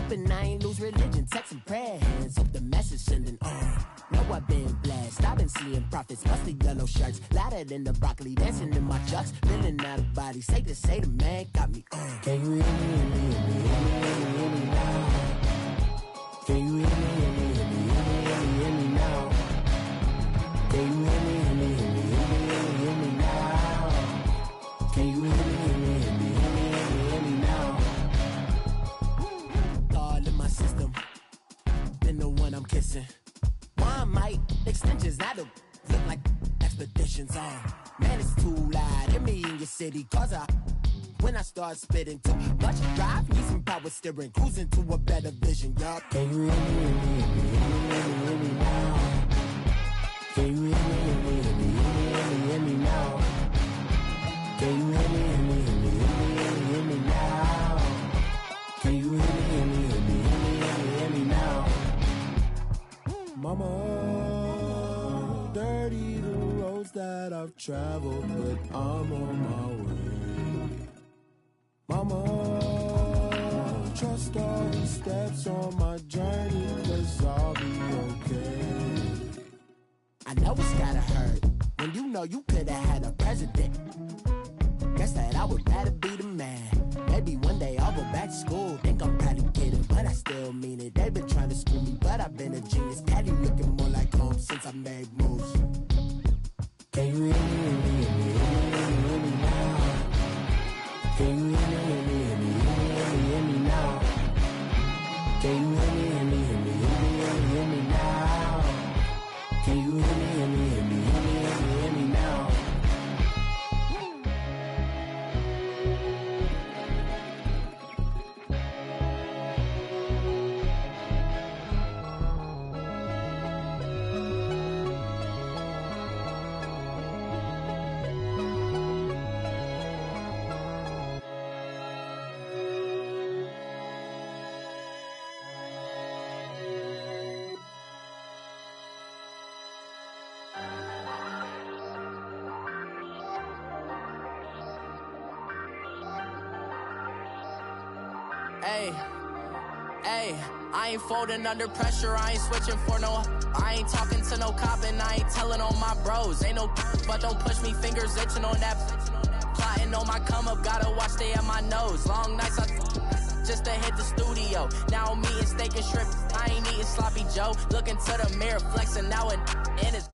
hoping I ain't lose religion. Texting prayer hands, hope the message sending on. Know I've been blessed, I've been seeing prophets, mostly yellow shirts, louder than the broccoli, dancing in my chucks, feeling out of body. Say the man got me on. Can you hear me, hear me, hear me now? Can you hear me, hear me, hear me, hear me now? Can you hear me, hear me, hear me, hear me now? Can you hear me, hear me, hear me, hear me now? All in my system, been the one I'm kissing. One might extensions, that'll look like expeditions on. Man, it's too loud in me in your city, cause when I start spitting too much drive, need some power steering, cruising to a better vision, y'all. Can you hear me, hear me, hear me now? Can you hear me, hear me, hear me, hear me now? Can you hear me, hear me, hear me, hear me now? Can you hear me, hear me, hear me, hear me now? Mama, dirty the roads that I've traveled, but I'm on my way. Mama, trust all the steps on my journey, 'cause I'll be okay. I know it's gotta hurt when you know you could've had a president. Guess that I would rather be the man. Maybe one day I'll go back to school. Think I'm probably kidding, but I still mean it. They've been trying to screw me, but I've been a genius. Patty looking more like home since I made moves. Can you hear me, hear me, hear me, hear me now? Can you hear me, hear me, hear me, hear me now? Can you hear me, hear me, hear me, hear me now? Can you hear me, hear me, hear me, hear me now? Hey, I ain't folding under pressure, I ain't switching for no. I ain't talking to no cop and I ain't telling on my bros. Ain't no but don't push me, fingers itching on that. Plotting on my come up, gotta watch stay at my nose. Long nights I just to hit the studio. Now I'm eating steak and shrimp, I ain't eating sloppy Joe. Looking to the mirror, flexing now and in his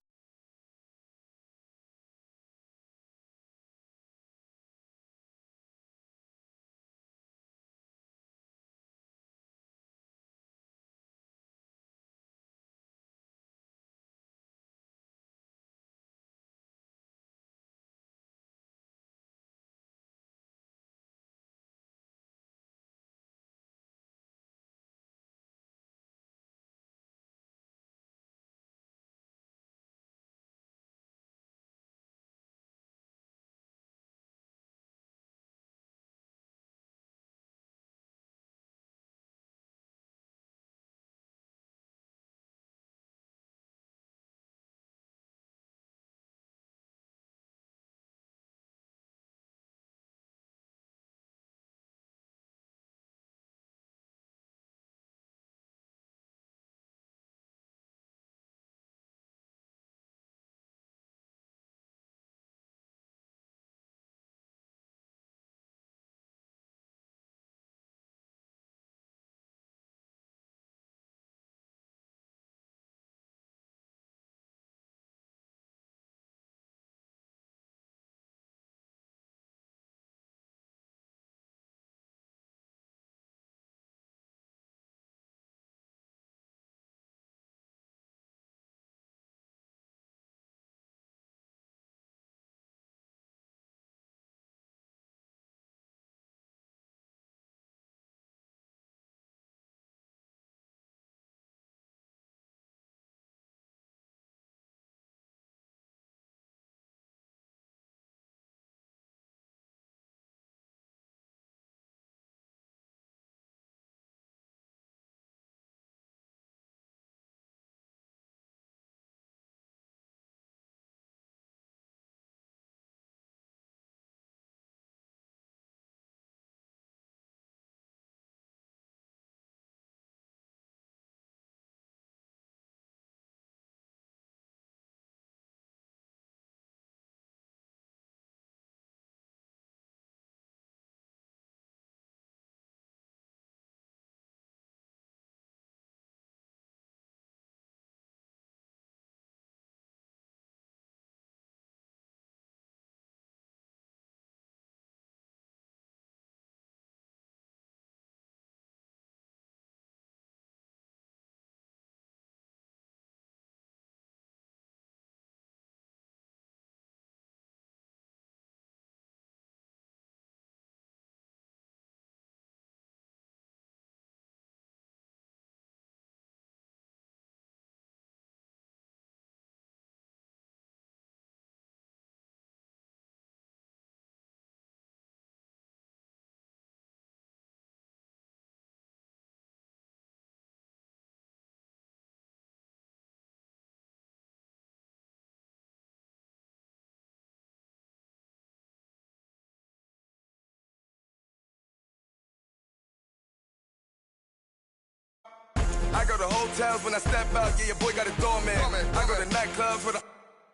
go to hotels when I step out, yeah, your boy got a doorman. I go to nightclubs for the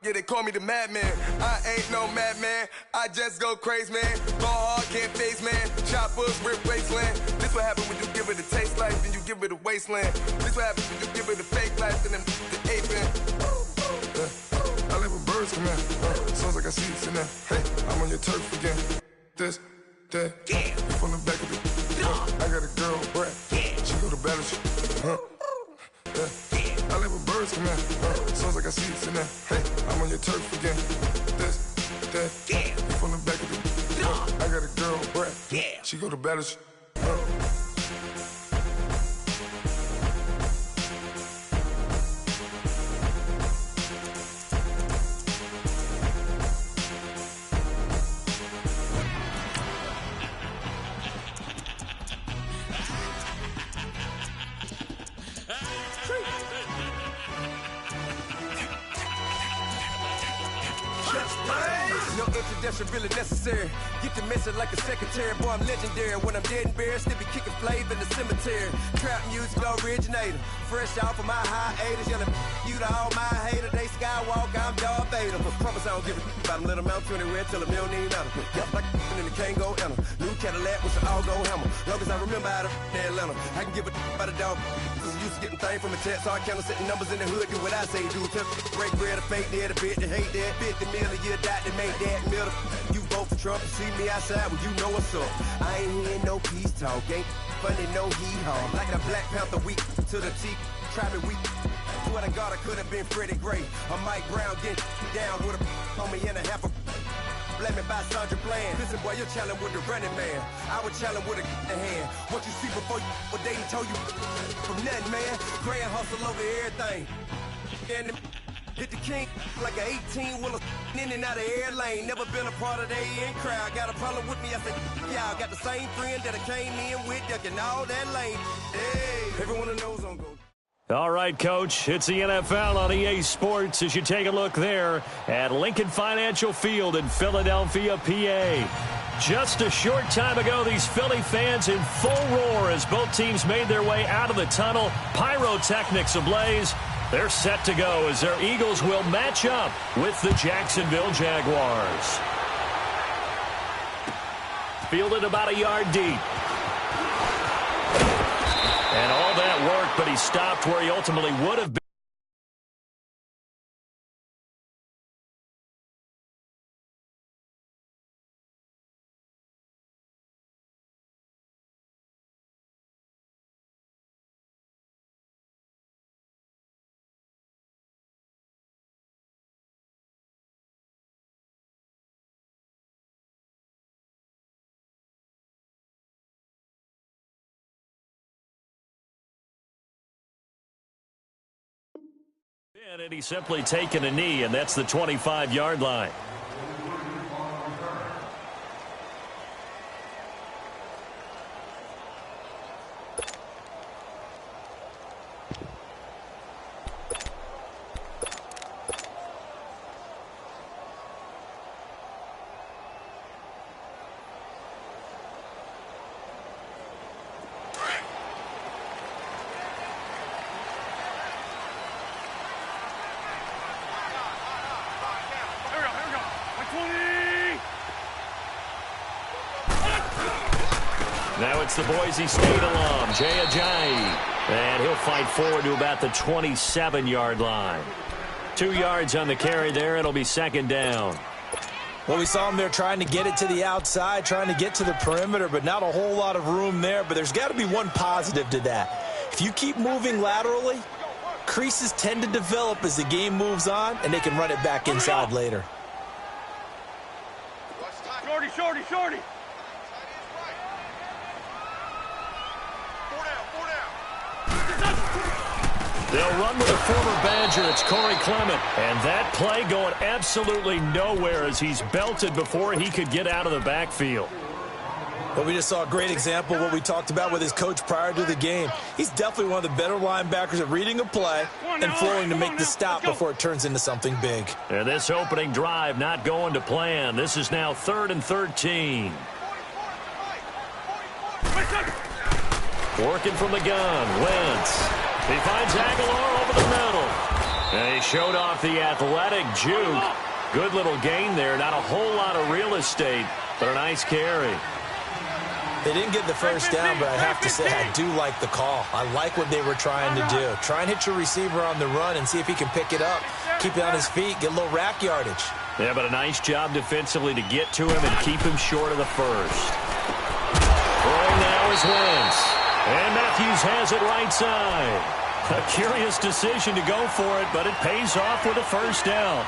yeah, they call me the madman. I ain't no madman, I just go crazy, man. Ball hard, can't face, man. Choppers, rip wasteland. This what happen when you give it a taste life, then you give it a wasteland. This what happen when you give it a fake life, and then the ape in. I live with birds come in. Sounds like I see it in there. Hey, I'm on your turf again. This, that, yeah. From the back of it. I got a girl, Brad. Yeah. She go to battle. I live with birds come in. Sounds like I see it in there. Hey, I'm on your turf again. This, that, yeah. From the back of it. I got a girl, Brad. Yeah. She go to battle. No introduction really necessary. Get to messing like a secretary. Boy, I'm legendary. When I'm dead and buried, still be kicking flavor in the cemetery. Trap music originator. Fresh off of my hiatus. Yelling you to all my haters. They skywalk, I'm Darth Vader. Promise I don't give a about them. Let them out to anywhere till them don't need matter. Yep, like and they can't go enter. New Cadillac with the all-go hammer. Long as I remember how to Atlanta. I can give a about a dog. I'm used to getting things from a text. So I count setting numbers in the hood. Do what I say, do. Break bread, a fake dead, a bit to hate that. 50 million, you died to make that middle. You vote for Trump, you see me outside, well, you know what's up. I ain't hearing no peace talk, ain't funny, no hee-haw. Like a Black Panther weak to the teeth, try me weak. Swear to God, I could have been Freddie Gray. Or Mike Brown getting down with a on me and a half a let me buy Sandra Bland. Listen, boy, you're challenging with the running man. I would challenge with a hand. What you see before you, what they done told you from nothing, man. Grand hustle over everything. And hit the king like an 18-wheeler in and out of air lane. Never been a part of the in crowd. Got a problem with me, I said, y'all got the same friend that I came in with, ducking all that lane. Hey, everyone knows on go. All right, Coach, it's the NFL on EA Sports as you take a look there at Lincoln Financial Field in Philadelphia, PA. Just a short time ago, these Philly fans in full roar as both teams made their way out of the tunnel. Pyrotechnics ablaze. They're set to go as their Eagles will match up with the Jacksonville Jaguars. Fielded about a yard deep. And all that worked, but he stopped where he ultimately would have been. And he's simply taken a knee, and that's the 25-yard line. Now it's the Boise State alum, Jay Ajayi. And he'll fight forward to about the 27-yard line. 2 yards on the carry there. It'll be second down. Well, we saw him there trying to get it to the outside, trying to get to the perimeter, but not a whole lot of room there. But there's got to be one positive to that. If you keep moving laterally, creases tend to develop as the game moves on, and they can run it back inside later. Shorty. They'll run with a former Badger. It's Corey Clement. And that play going absolutely nowhere as he's belted before he could get out of the backfield. Well, we just saw a great example of what we talked about with his coach prior to the game. He's definitely one of the better linebackers at reading a play and flowing to make the stop before it turns into something big. And this opening drive not going to plan. This is now 3rd and 13. Working from the gun, Wentz. He finds Aguilar over the middle. And he showed off the athletic juke. Good little gain there. Not a whole lot of real estate, but a nice carry. They didn't get the first down, but I have to say I do like the call. I like what they were trying to do. Try and hit your receiver on the run and see if he can pick it up. Keep it on his feet, get a little rack yardage. Yeah, but a nice job defensively to get to him and keep him short of the first. Throwing now is Wentz. And Matthews has it right side. A curious decision to go for it, but it pays off with a first down.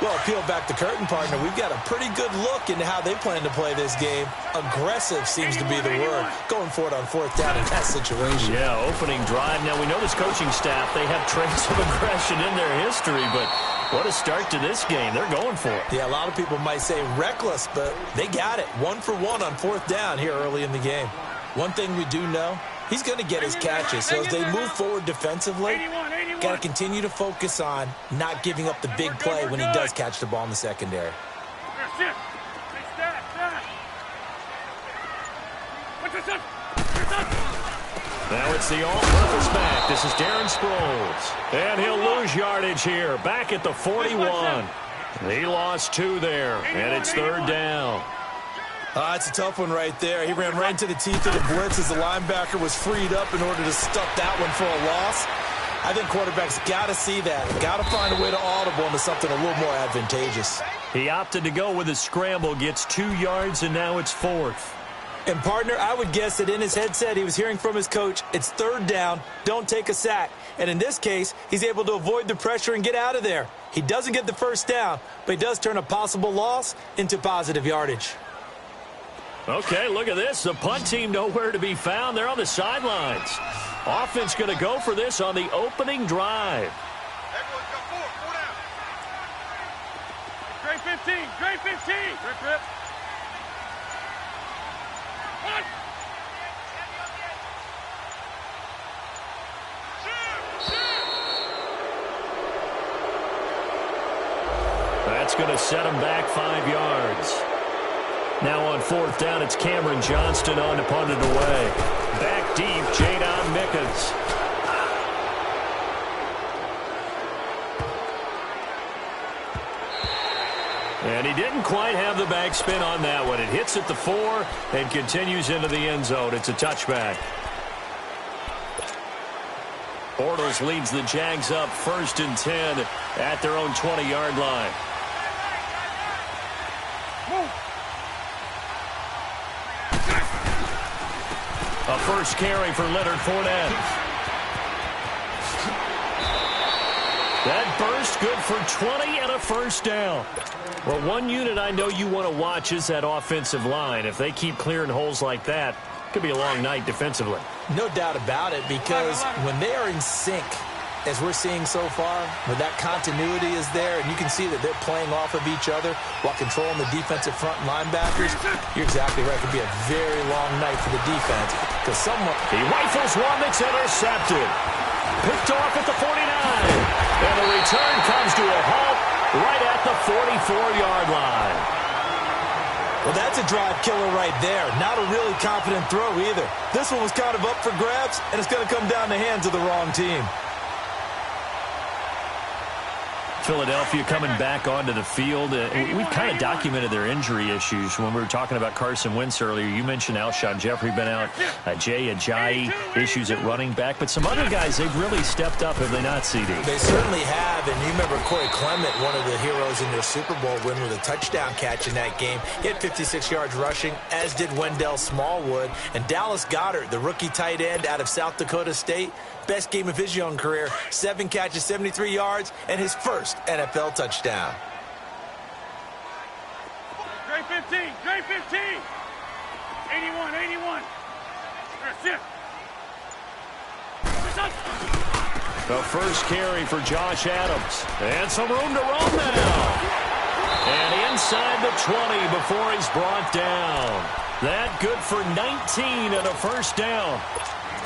Well, peel back the curtain, partner. We've got a pretty good look into how they plan to play this game. Aggressive seems to be the word. Going for it on fourth down in that situation. Yeah, opening drive. Now, we know this coaching staff, they have traits of aggression in their history, but what a start to this game. They're going for it. Yeah, a lot of people might say reckless, but they got it. 1 for 1 on fourth down here early in the game. One thing we do know, he's going to get his catches. So as they move forward defensively, got to continue to focus on not giving up the big play when he does catch the ball in the secondary. Now it's the all-purpose back. This is Darren Sproles. And he'll lose yardage here. Back at the 41. He lost 2 there, and it's third down. It's a tough one right there. He ran right into the teeth of the blitz as the linebacker was freed up in order to stuff that one for a loss. I think quarterbacks got to see that. Got to find a way to audible into something a little more advantageous. He opted to go with a scramble, gets 2 yards, and now it's 4th. And, partner, I would guess that in his headset he was hearing from his coach, it's third down, don't take a sack. And in this case, he's able to avoid the pressure and get out of there. He doesn't get the first down, but he does turn a possible loss into positive yardage. Okay, look at this. The punt team nowhere to be found. They're on the sidelines. Offense going to go for this on the opening drive. Everyone's got 4 down. Great 15, great 15. Rip. One. That's going to set him back 5 yards. Now on fourth down, it's Cameron Johnston on to punt it away. Back deep, Jadon Mickens. And he didn't quite have the backspin on that one. It hits at the 4 and continues into the end zone. It's a touchback. Bortles leads the Jags up 1st and 10 at their own 20-yard line. A first carry for Leonard Fournette. That burst good for 20 and a first down. Well, one unit I know you want to watch is that offensive line. If they keep clearing holes like that, it could be a long night defensively. No doubt about it, because when they are in sync, as we're seeing so far, when that continuity is there, and you can see that they're playing off of each other while controlling the defensive front linebackers, you're exactly right. It could be a very long night for the defense, because someone... He rifles one that's intercepted. Picked off at the 49. And the return comes to a halt right at the 44-yard line. Well, that's a drive killer right there. Not a really confident throw either. This one was kind of up for grabs, and it's going to come down the hands of the wrong team. Philadelphia coming back onto the field. We've kind of documented their injury issues when we were talking about Carson Wentz earlier. You mentioned Alshon Jeffrey been out. Jay Ajayi, issues at running back. But some other guys, they've really stepped up, have they not, CD? They certainly have. And you remember Corey Clement, one of the heroes in their Super Bowl win with a touchdown catch in that game. He had 56 yards rushing, as did Wendell Smallwood. And Dallas Goedert, the rookie tight end out of South Dakota State, best game of his young career, 7 catches, 73 yards, and his first NFL touchdown. Great 15, great 15. 81. That's it. The first carry for Josh Adams. And some room to roam now. And inside the 20 before he's brought down. That good for 19 and a first down.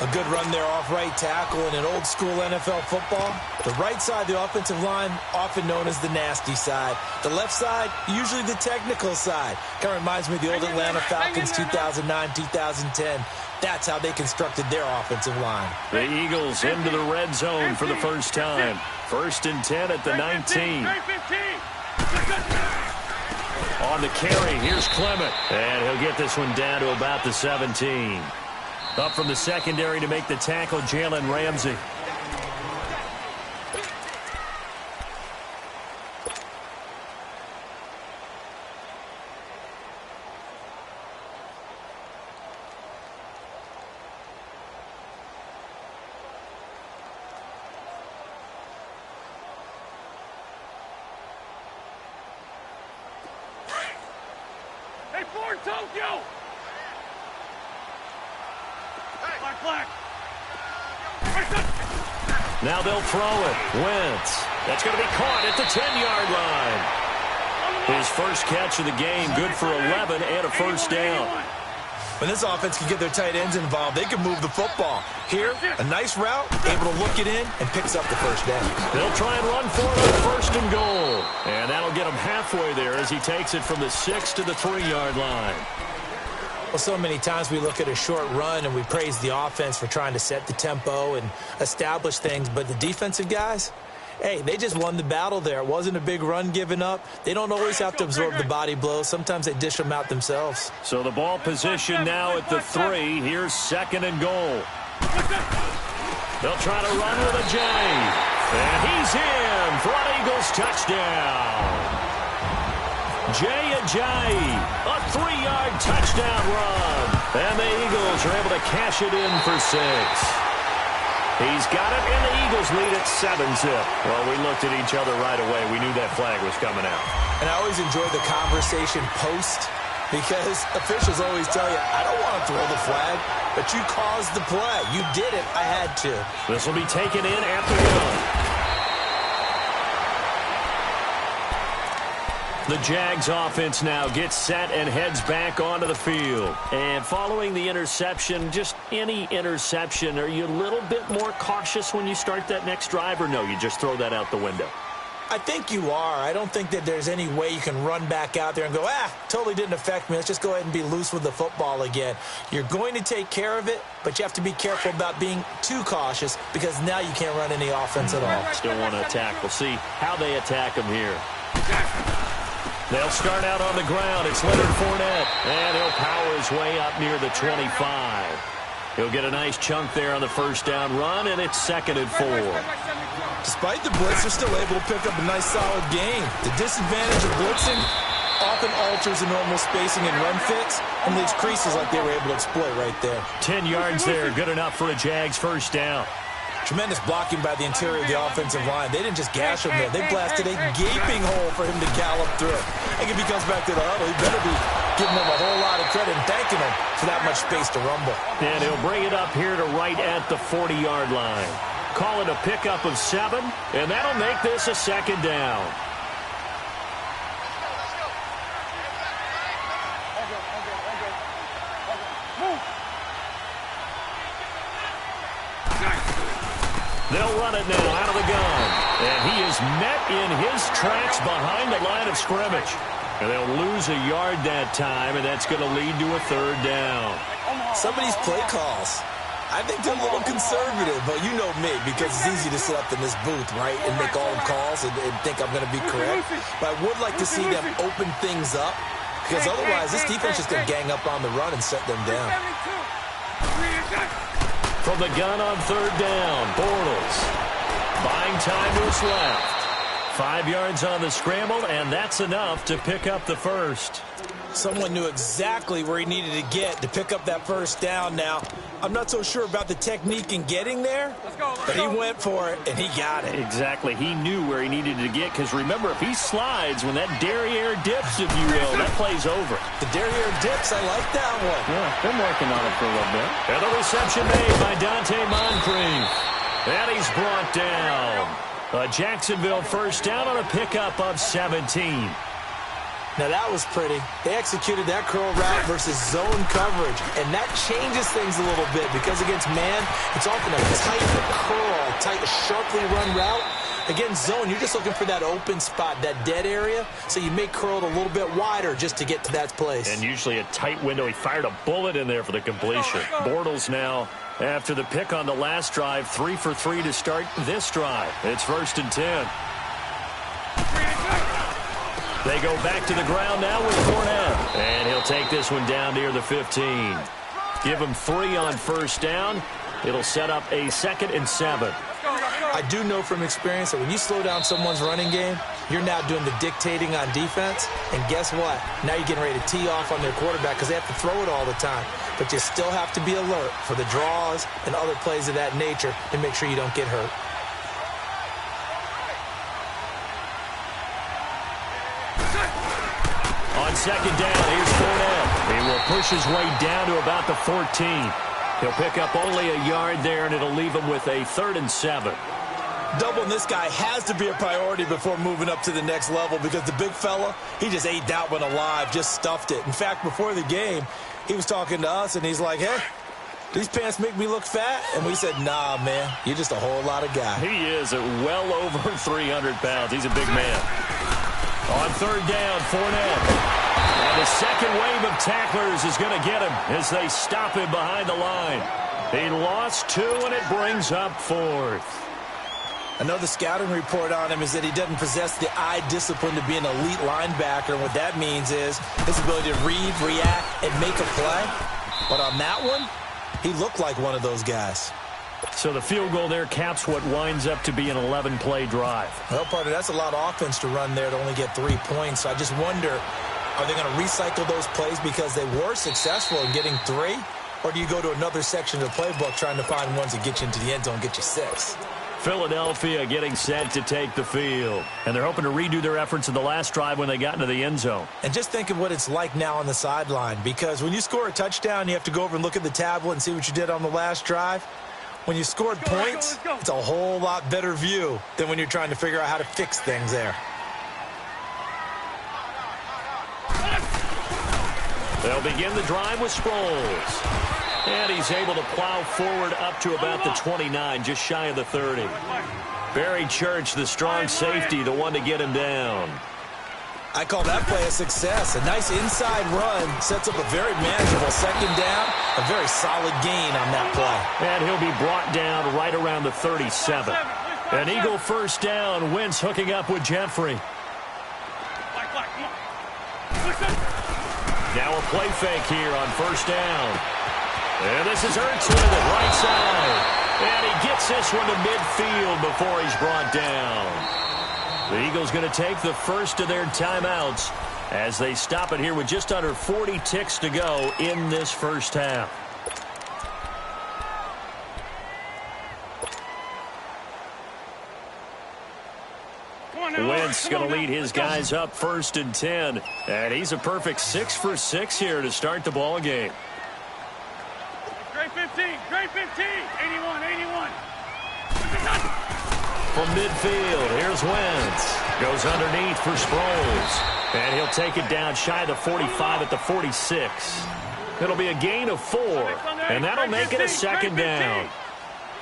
A good run there off right tackle in an old school NFL football. The right side of the offensive line, often known as the nasty side. The left side, usually the technical side. Kind of reminds me of the old Atlanta Falcons 2009-2010. That's how they constructed their offensive line. The Eagles into the red zone for the first time. 1st and 10 at the 19. On the carry, here's Clement. And he'll get this one down to about the 17. Up from the secondary to make the tackle, Jalen Ramsey. Tokyo! Black. Now they'll throw it. Wentz. That's going to be caught at the 10-yard line. His first catch of the game, good for 11 and a first down. When this offense can get their tight ends involved, they can move the football. Here, a nice route, able to look it in, and picks up the first down. They'll try and run for it on 1st and goal. And that'll get him halfway there as he takes it from the 6 to the 3-yard line. Well, so many times we look at a short run and we praise the offense for trying to set the tempo and establish things, but the defensive guys, hey, they just won the battle there. It wasn't a big run given up. They don't always have to absorb the body blows. Sometimes they dish them out themselves. So the ball position now at the 3. Here's 2nd and goal. They'll try to run with a J. And he's in for an Eagles touchdown. Jay Ajayi, a 3-yard touchdown run. And the Eagles are able to cash it in for 6. He's got it, and the Eagles lead at 7-zip. Well, we looked at each other right away. We knew that flag was coming out. And I always enjoy the conversation post because officials always tell you, I don't want to throw the flag, but you caused the play. You did it. I had to. This will be taken in at the 1. The Jags offense now gets set and heads back onto the field. And following the interception, just any interception, are you a little bit more cautious when you start that next drive, or no, you just throw that out the window? I think you are. I don't think that there's any way you can run back out there and go, totally didn't affect me. Let's just go ahead and be loose with the football again. You're going to take care of it, but you have to be careful about being too cautious because now you can't run any offense at all. Still want to attack. We'll see how they attack him here. They'll start out on the ground. It's Leonard Fournette, and he'll power his way up near the 25. He'll get a nice chunk there on the first down run, and it's 2nd and 4. Despite the blitz, they're still able to pick up a nice solid gain. The disadvantage of blitzing often alters the normal spacing and run fits and leaves creases like they were able to exploit right there. 10 yards there, good enough for a Jags first down. Tremendous blocking by the interior of the offensive line. They didn't just gash him there. They blasted a gaping hole for him to gallop through. I think if he comes back to the huddle, he better be giving him a whole lot of credit and thanking him for that much space to rumble. And he'll bring it up here to right at the 40-yard line. Call it a pickup of 7, and that'll make this a 2nd down. They'll run it now out of the gun. And he is met in his tracks behind the line of scrimmage. And they'll lose a yard that time, and that's going to lead to a 3rd down. Some of these play calls, I think they're a little conservative, but you know me, because it's easy to sit up in this booth, right, and make all the calls and think I'm going to be correct. But I would like to see them open things up, because otherwise this defense is going to gang up on the run and set them down. From the gun on 3rd down, Bortles buying time to his left. 5 yards on the scramble, and that's enough to pick up the first. Someone knew exactly where he needed to get to pick up that first down. Now, I'm not so sure about the technique in getting there, but he went for it, and he got it. Exactly. He knew where he needed to get, because remember, if he slides, when that derriere dips, if you will, that play's over. The derriere dips, I like that one. Yeah, been working on it for a little bit. And the reception made by Dante Moncrief. And he's brought down. A Jacksonville first down on a pickup of 17. Now that was pretty. They executed that curl route versus zone coverage, and that changes things a little bit because against man, it's often a tight curl, tight, sharply run route. Against zone, you're just looking for that open spot, that dead area, so you make curl a little bit wider just to get to that place. And usually a tight window. He fired a bullet in there for the completion. Bortles now, after the pick on the last drive, 3 for 3 to start this drive. It's 1st and 10. They go back to the ground now with Fournette. And he'll take this one down near the 15. Give him 3 on 1st down. It'll set up a 2nd and 7. I do know from experience that when you slow down someone's running game, you're now doing the dictating on defense. And guess what? Now you're getting ready to tee off on their quarterback because they have to throw it all the time. But you still have to be alert for the draws and other plays of that nature to make sure you don't get hurt. On 2nd down, here's Fournette. He will push his way down to about the 14. He'll pick up only a yard there, and it'll leave him with a 3rd and 7. Doubling this guy has to be a priority before moving up to the next level because the big fella, he just ate that one alive, just stuffed it. In fact, before the game, he was talking to us, and he's like, hey, these pants make me look fat? And we said, nah, man, you're just a whole lot of guy. He is at well over 300 pounds. He's a big man. On 3rd down, Fournette. And the second wave of tacklers is going to get him as they stop him behind the line. He lost 2, and it brings up 4th. I know the scouting report on him is that he doesn't possess the eye discipline to be an elite linebacker. And what that means is his ability to read, react, and make a play. But on that one, he looked like one of those guys. So the field goal there caps what winds up to be an 11-play drive. Well, partner, that's a lot of offense to run there to only get 3 points. So I just wonder, are they going to recycle those plays because they were successful in getting 3? Or do you go to another section of the playbook trying to find ones that get you into the end zone and get you 6? Philadelphia getting set to take the field. And they're hoping to redo their efforts in the last drive when they got into the end zone. And just think of what it's like now on the sideline. Because when you score a touchdown, you have to go over and look at the tablet and see what you did on the last drive. When you scored points, it's a whole lot better view than when you're trying to figure out how to fix things there. They'll begin the drive with Sproles. And he's able to plow forward up to about the 29, just shy of the 30. Barry Church, the strong safety, the one to get him down. I call that play a success. A nice inside run sets up a very manageable 2nd down. A very solid gain on that play. And he'll be brought down right around the 37. An Eagle 1st down. Wentz hooking up with Jeffrey. Now a play fake here on 1st down. And this is Ertz with it, right side. And he gets this one to midfield before he's brought down. The Eagles going to take the first of their timeouts as they stop it here with just under 40 ticks to go in this first half. Wentz going to lead his guys up 1st and 10. And he's a perfect 6 for 6 here to start the ball game. Great 15, great 15, 81, 81. From midfield, here's Wentz. Goes underneath for Sproles. And he'll take it down shy of the 45 at the 46. It'll be a gain of 4. And that'll make it a 2nd down.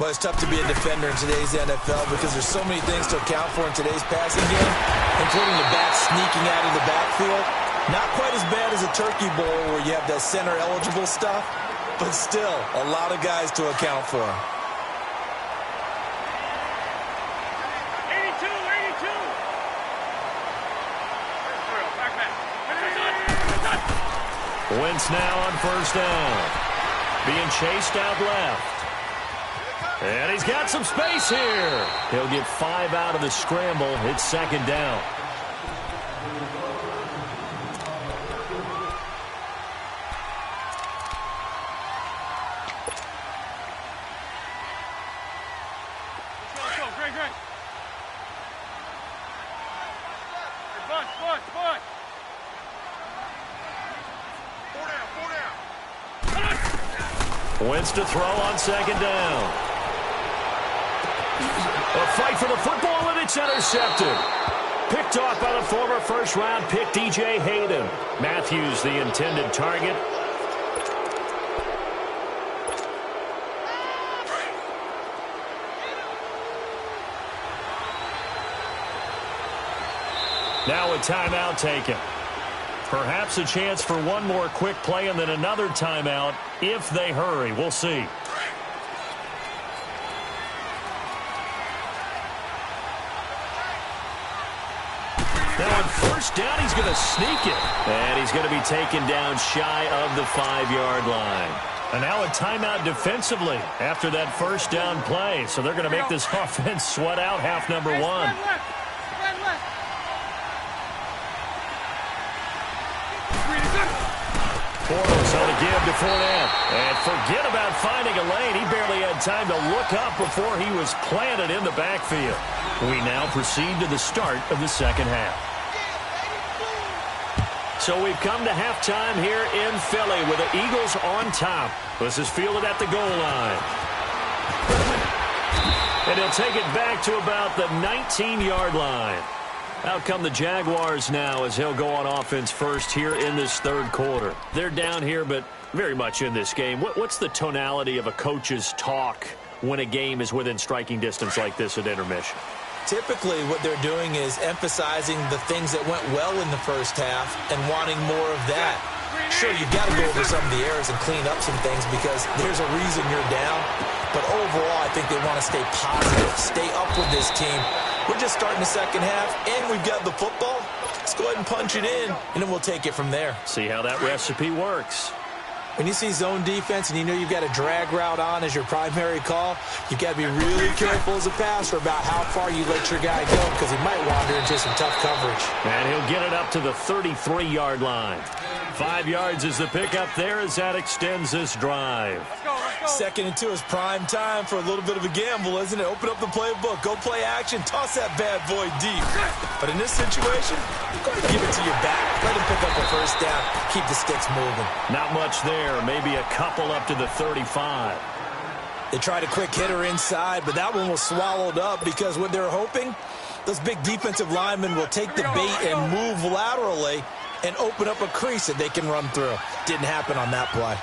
Well, it's tough to be a defender in today's NFL because there's so many things to account for in today's passing game, including the back sneaking out of the backfield. Not quite as bad as a turkey bowl where you have that center-eligible stuff, but still a lot of guys to account for. 82, 82. Wentz now on 1st down. Being chased out left. And he's got some space here. He'll get 5 out of the scramble. It's 2nd down. Let's go, great, great. Bunch. 4 down. Wentz to throw on 2nd down. A fight for the football, and it's intercepted. Picked off by the former first-round pick, DJ Hayden. Matthews, the intended target. Now a timeout taken. Perhaps a chance for one more quick play and then another timeout if they hurry. We'll see. Now on first down, he's going to sneak it. And he's going to be taken down shy of the 5-yard line. And now a timeout defensively after that first down play. So they're going to make this offense sweat out half number one. Bortles on the give to Fournette. And forget about finding a lane. He barely had time to look up before he was planted in the backfield. We now proceed to the start of the second half. So we've come to halftime here in Philly with the Eagles on top. This is fielded at the goal line. And he'll take it back to about the 19-yard line. Out come the Jaguars now as he'll go on offense first here in this third quarter. They're down here, but very much in this game. What's the tonality of a coach's talk when a game is within striking distance like this at intermission? Typically, what they're doing is emphasizing the things that went well in the first half and wanting more of that. Sure, you've got to go over some of the errors and clean up some things because there's a reason you're down. But overall, I think they want to stay positive, stay up with this team. We're just starting the second half, and we've got the football. Let's go ahead and punch it in, and then we'll take it from there. See how that recipe works. When you see zone defense and you know you've got a drag route on as your primary call, you've got to be really careful as a passer about how far you let your guy go because he might wander into some tough coverage. And he'll get it up to the 33-yard line. 5 yards is the pickup there as that extends this drive. Let's go. 2nd and 2 is prime time for a little bit of a gamble, isn't it? Open up the playbook, go play action, toss that bad boy deep. But in this situation, go ahead and give it to your back. Let him pick up a first down. Keep the sticks moving. Not much there. Maybe a couple up to the 35. They tried a quick hitter inside, but that one was swallowed up because what they're hoping, those big defensive linemen will take the bait and move laterally and open up a crease that they can run through. Didn't happen on that play.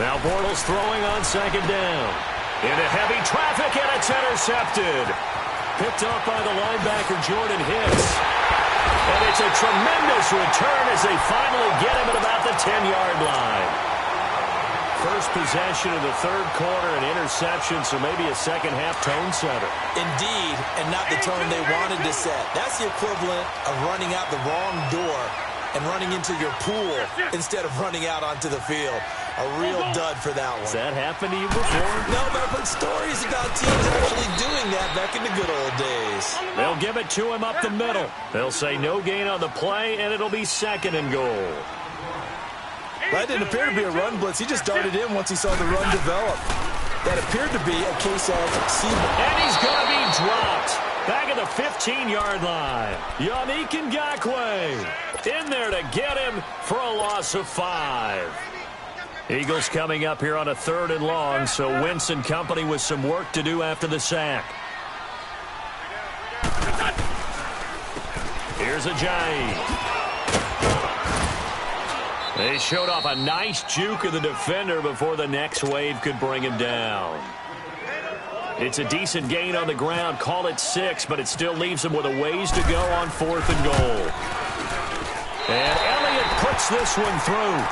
Now Bortles throwing on second down. Into heavy traffic, and it's intercepted. Picked up by the linebacker, Jordan Hicks. And it's a tremendous return as they finally get him at about the 10-yard line. First possession of the third quarter, an interception, so maybe a second-half tone setter. Indeed, and not the tone they wanted to set. That's the equivalent of running out the wrong door and running into your pool instead of running out onto the field. A real dud for that one. Has that happened to you before? No, but I've heard stories about teams actually doing that back in the good old days. They'll give it to him up the middle. They'll say no gain on the play, and it'll be 2nd and goal. That didn't appear to be a run blitz. He just darted in once he saw the run develop. That appeared to be a case of seam. And he's going to be dropped. Back at the 15-yard line. Yannick Ngakoue in there to get him for a loss of 5. Eagles coming up here on a 3rd and long, so Wentz and company with some work to do after the sack. Here's Ajayi. They showed off a nice juke of the defender before the next wave could bring him down. It's a decent gain on the ground. Call it 6, but it still leaves him with a ways to go on 4th and goal. And Elliott puts this one through.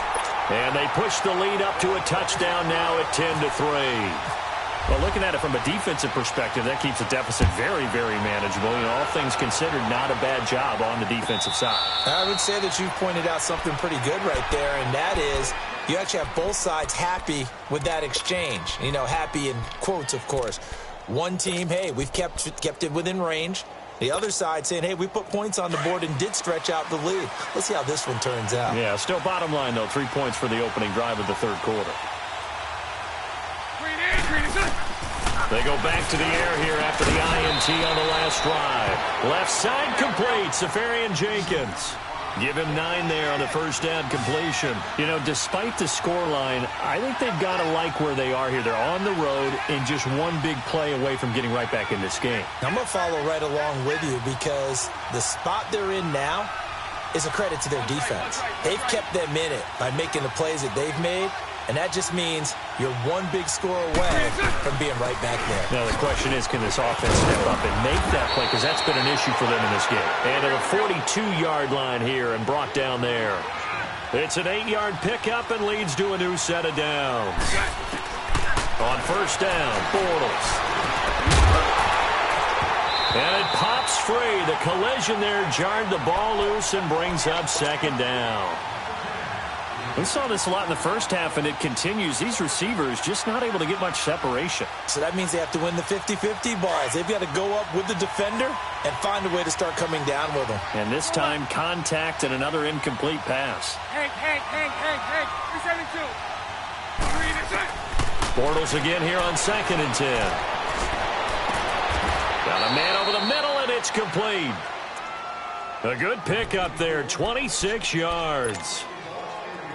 And they push the lead up to a touchdown now at 10-3. Well, looking at it from a defensive perspective, that keeps the deficit very, very manageable. You know, all things considered, not a bad job on the defensive side. I would say that you've pointed out something pretty good right there, and that is you actually have both sides happy with that exchange. You know, happy in quotes, of course. One team, hey, we've kept it within range. The other side saying, hey, we put points on the board and did stretch out the lead. Let's see how this one turns out. Yeah, still bottom line, though. 3 points for the opening drive of the third quarter. They go back to the air here after the INT on the last drive. Left side complete, Safarian Jenkins. Give him 9 there on the first down completion. You know, despite the scoreline, I think they've got to like where they are here. They're on the road and just one big play away from getting right back in this game. I'm going to follow right along with you because the spot they're in now is a credit to their defense. They've kept them in it by making the plays that they've made, and that just means you're one big score away from being right back there. Now, the question is, can this offense step up and make that play? Because that's been an issue for them in this game. And to the 42-yard line here and brought down there. It's an 8-yard pickup and leads to a new set of downs. On first down, Bortles. And it pops free. The collision there jarred the ball loose and brings up second down. We saw this a lot in the first half, and it continues. These receivers just not able to get much separation. So that means they have to win the 50-50 balls. They've got to go up with the defender and find a way to start coming down with them. And this time, contact and another incomplete pass. Hey. 372. Bortles again here on 2nd and 10. Got a man over the middle, and it's complete. A good pickup there, 26 yards.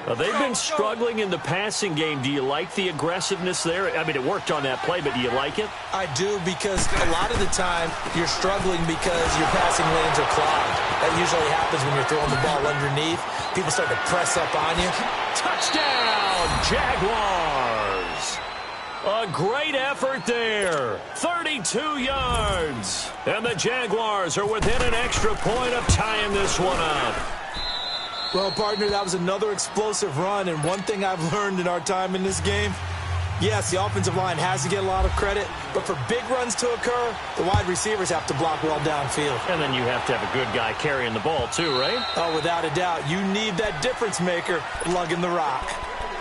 They've been struggling in the passing game. Do you like the aggressiveness there? I mean, it worked on that play, but do you like it? I do, because a lot of the time you're struggling because your passing lanes are clogged. That usually happens when you're throwing the ball underneath. People start to press up on you. Touchdown, Jaguars! A great effort there. 32 yards. And the Jaguars are within an extra point of tying this one up. Well, partner, that was another explosive run, and one thing I've learned in our time in this game, yes, the offensive line has to get a lot of credit, but for big runs to occur, the wide receivers have to block well downfield. And then you have to have a good guy carrying the ball too, right? Oh, without a doubt. You need that difference maker lugging the rock.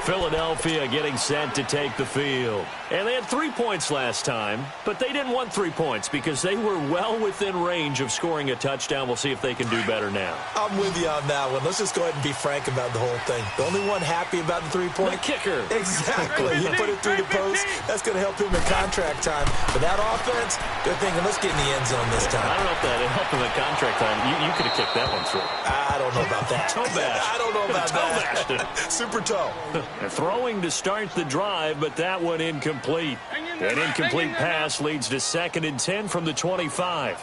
Philadelphia getting set to take the field. And they had 3 points last time, but they didn't want 3 points because they were well within range of scoring a touchdown. We'll see if they can do better now. I'm with you on that one. Let's just go ahead and be frank about the whole thing. The only one happy about the 3-point? The kicker. Exactly. You put it through the post. That's going to help him in contract time. But that offense, they're thinking, let's get in the end zone this time. I don't know if that helped him in contract time. You could have kicked that one through. I don't know about that. Toe bash. I don't know about toe that. Bashed it. Super toe. Throwing to start the drive, but that one incomplete. An incomplete pass leads to 2nd and 10 from the 25.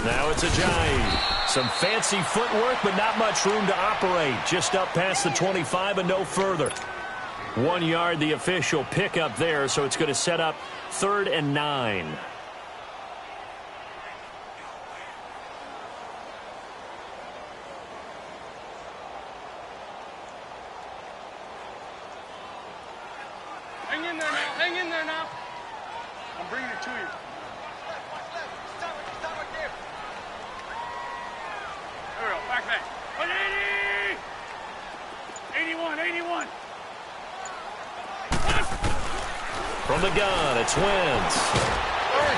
Now it's Ajayi. Some fancy footwork, but not much room to operate. Just up past the 25 and no further. 1 yard, the official pickup there, so it's going to set up 3rd and 9. Hang in there now. I'm bringing it to you. There we go, back. 180! 81. From the gun, it's Wentz.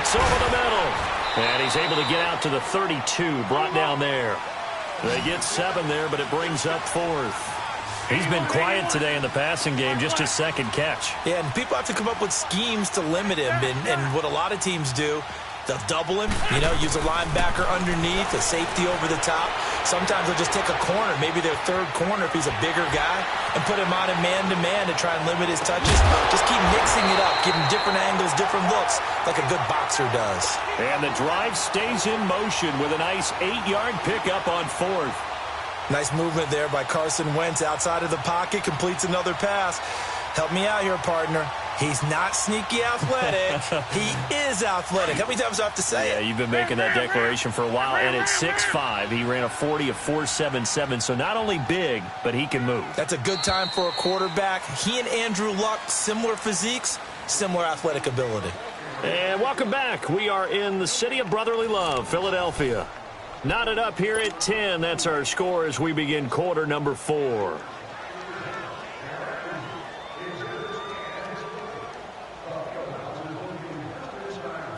It's over the middle. And he's able to get out to the 32, brought down there. They get 7 there, but it brings up 4th. He's been quiet today in the passing game, just his 2nd catch. Yeah, and people have to come up with schemes to limit him. And what a lot of teams do, they'll double him, use a linebacker underneath, a safety over the top. Sometimes they'll just take a corner, maybe their 3rd corner if he's a bigger guy, and put him on a man-to-man to try and limit his touches. Just keep mixing it up, give him different angles, different looks, like a good boxer does. And the drive stays in motion with a nice 8-yard pickup on 4th. Nice movement there by Carson Wentz outside of the pocket, completes another pass. Help me out here, partner. He's not sneaky athletic. He is athletic. How many times do I have to say it? Yeah, you've been making that declaration for a while, and at 6'5", he ran a 40 of 4.77, so not only big, but he can move. That's a good time for a quarterback. He and Andrew Luck, similar physiques, similar athletic ability. And welcome back. We are in the city of brotherly love, Philadelphia. Knotted up here at 10. That's our score as we begin quarter number 4.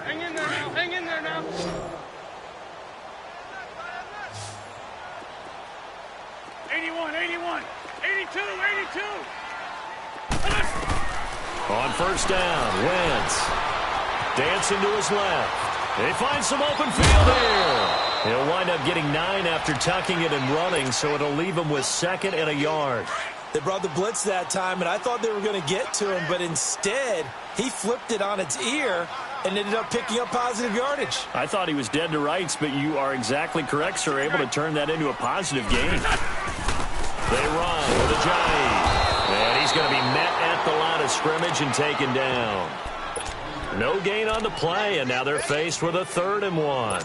Hang in there now. 81. 82. On first down, Wentz dancing to his left. They find some open field here. He'll wind up getting 9 after tucking it and running, so it'll leave him with 2nd and a yard. They brought the blitz that time, and I thought they were going to get to him, but instead he flipped it on its ear and ended up picking up positive yardage. I thought he was dead to rights, but you are exactly correct, sir. Able to turn that into a positive gain. They run with Ajayi, and he's going to be met at the line of scrimmage and taken down. No gain on the play, and now they're faced with a 3rd and 1.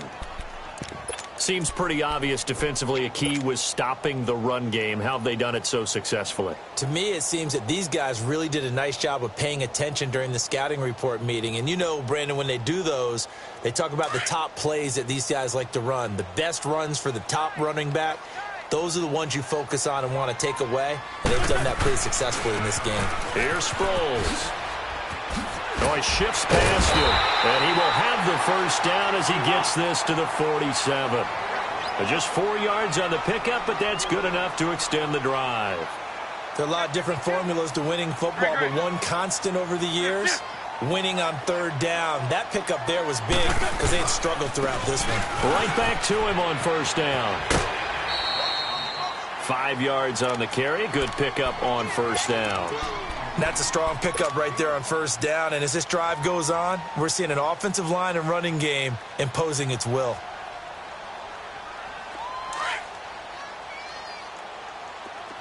Seems pretty obvious defensively a key was stopping the run game. How have they done it so successfully? To me, it seems that these guys really did a nice job of paying attention during the scouting report meeting. And you know, Brandon, when they do those, they talk about the top plays that these guys like to run. The best runs for the top running back, those are the ones you focus on and want to take away. And they've done that pretty successfully in this game. Here's Sproles. Oh, he shifts past him, and he will have the first down as he gets this to the 47. Just 4 yards on the pickup, but that's good enough to extend the drive. There are a lot of different formulas to winning football, but one constant over the years, winning on 3rd down. That pickup there was big because they had struggled throughout this one. Right back to him on first down. 5 yards on the carry. Good pickup on first down. That's a strong pickup right there on first down. And as this drive goes on, we're seeing an offensive line and running game imposing its will.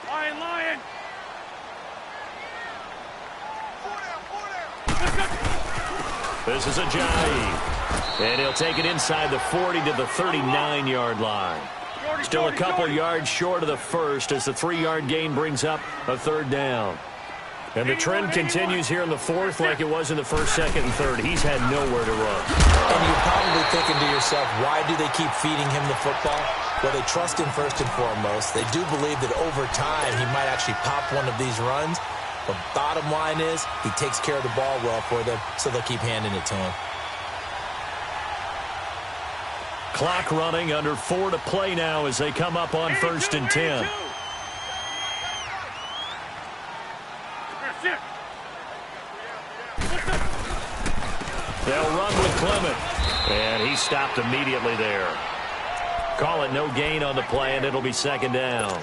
Lion. This is Ajayi. And he'll take it inside the 40 to the 39-yard line. Still a couple yards short of the first as the 3-yard gain brings up a 3rd down. And the trend continues here in the 4th like it was in the 1st, 2nd, and 3rd. He's had nowhere to run. And you're probably thinking to yourself, why do they keep feeding him the football? Well, they trust him first and foremost. They do believe that over time he might actually pop one of these runs. But bottom line is he takes care of the ball well for them, so they'll keep handing it to him. Clock running, under 4 to play now as they come up on 1st and 10. They'll run with Clement, and he stopped immediately there. Call it no gain on the play, and it'll be 2nd down.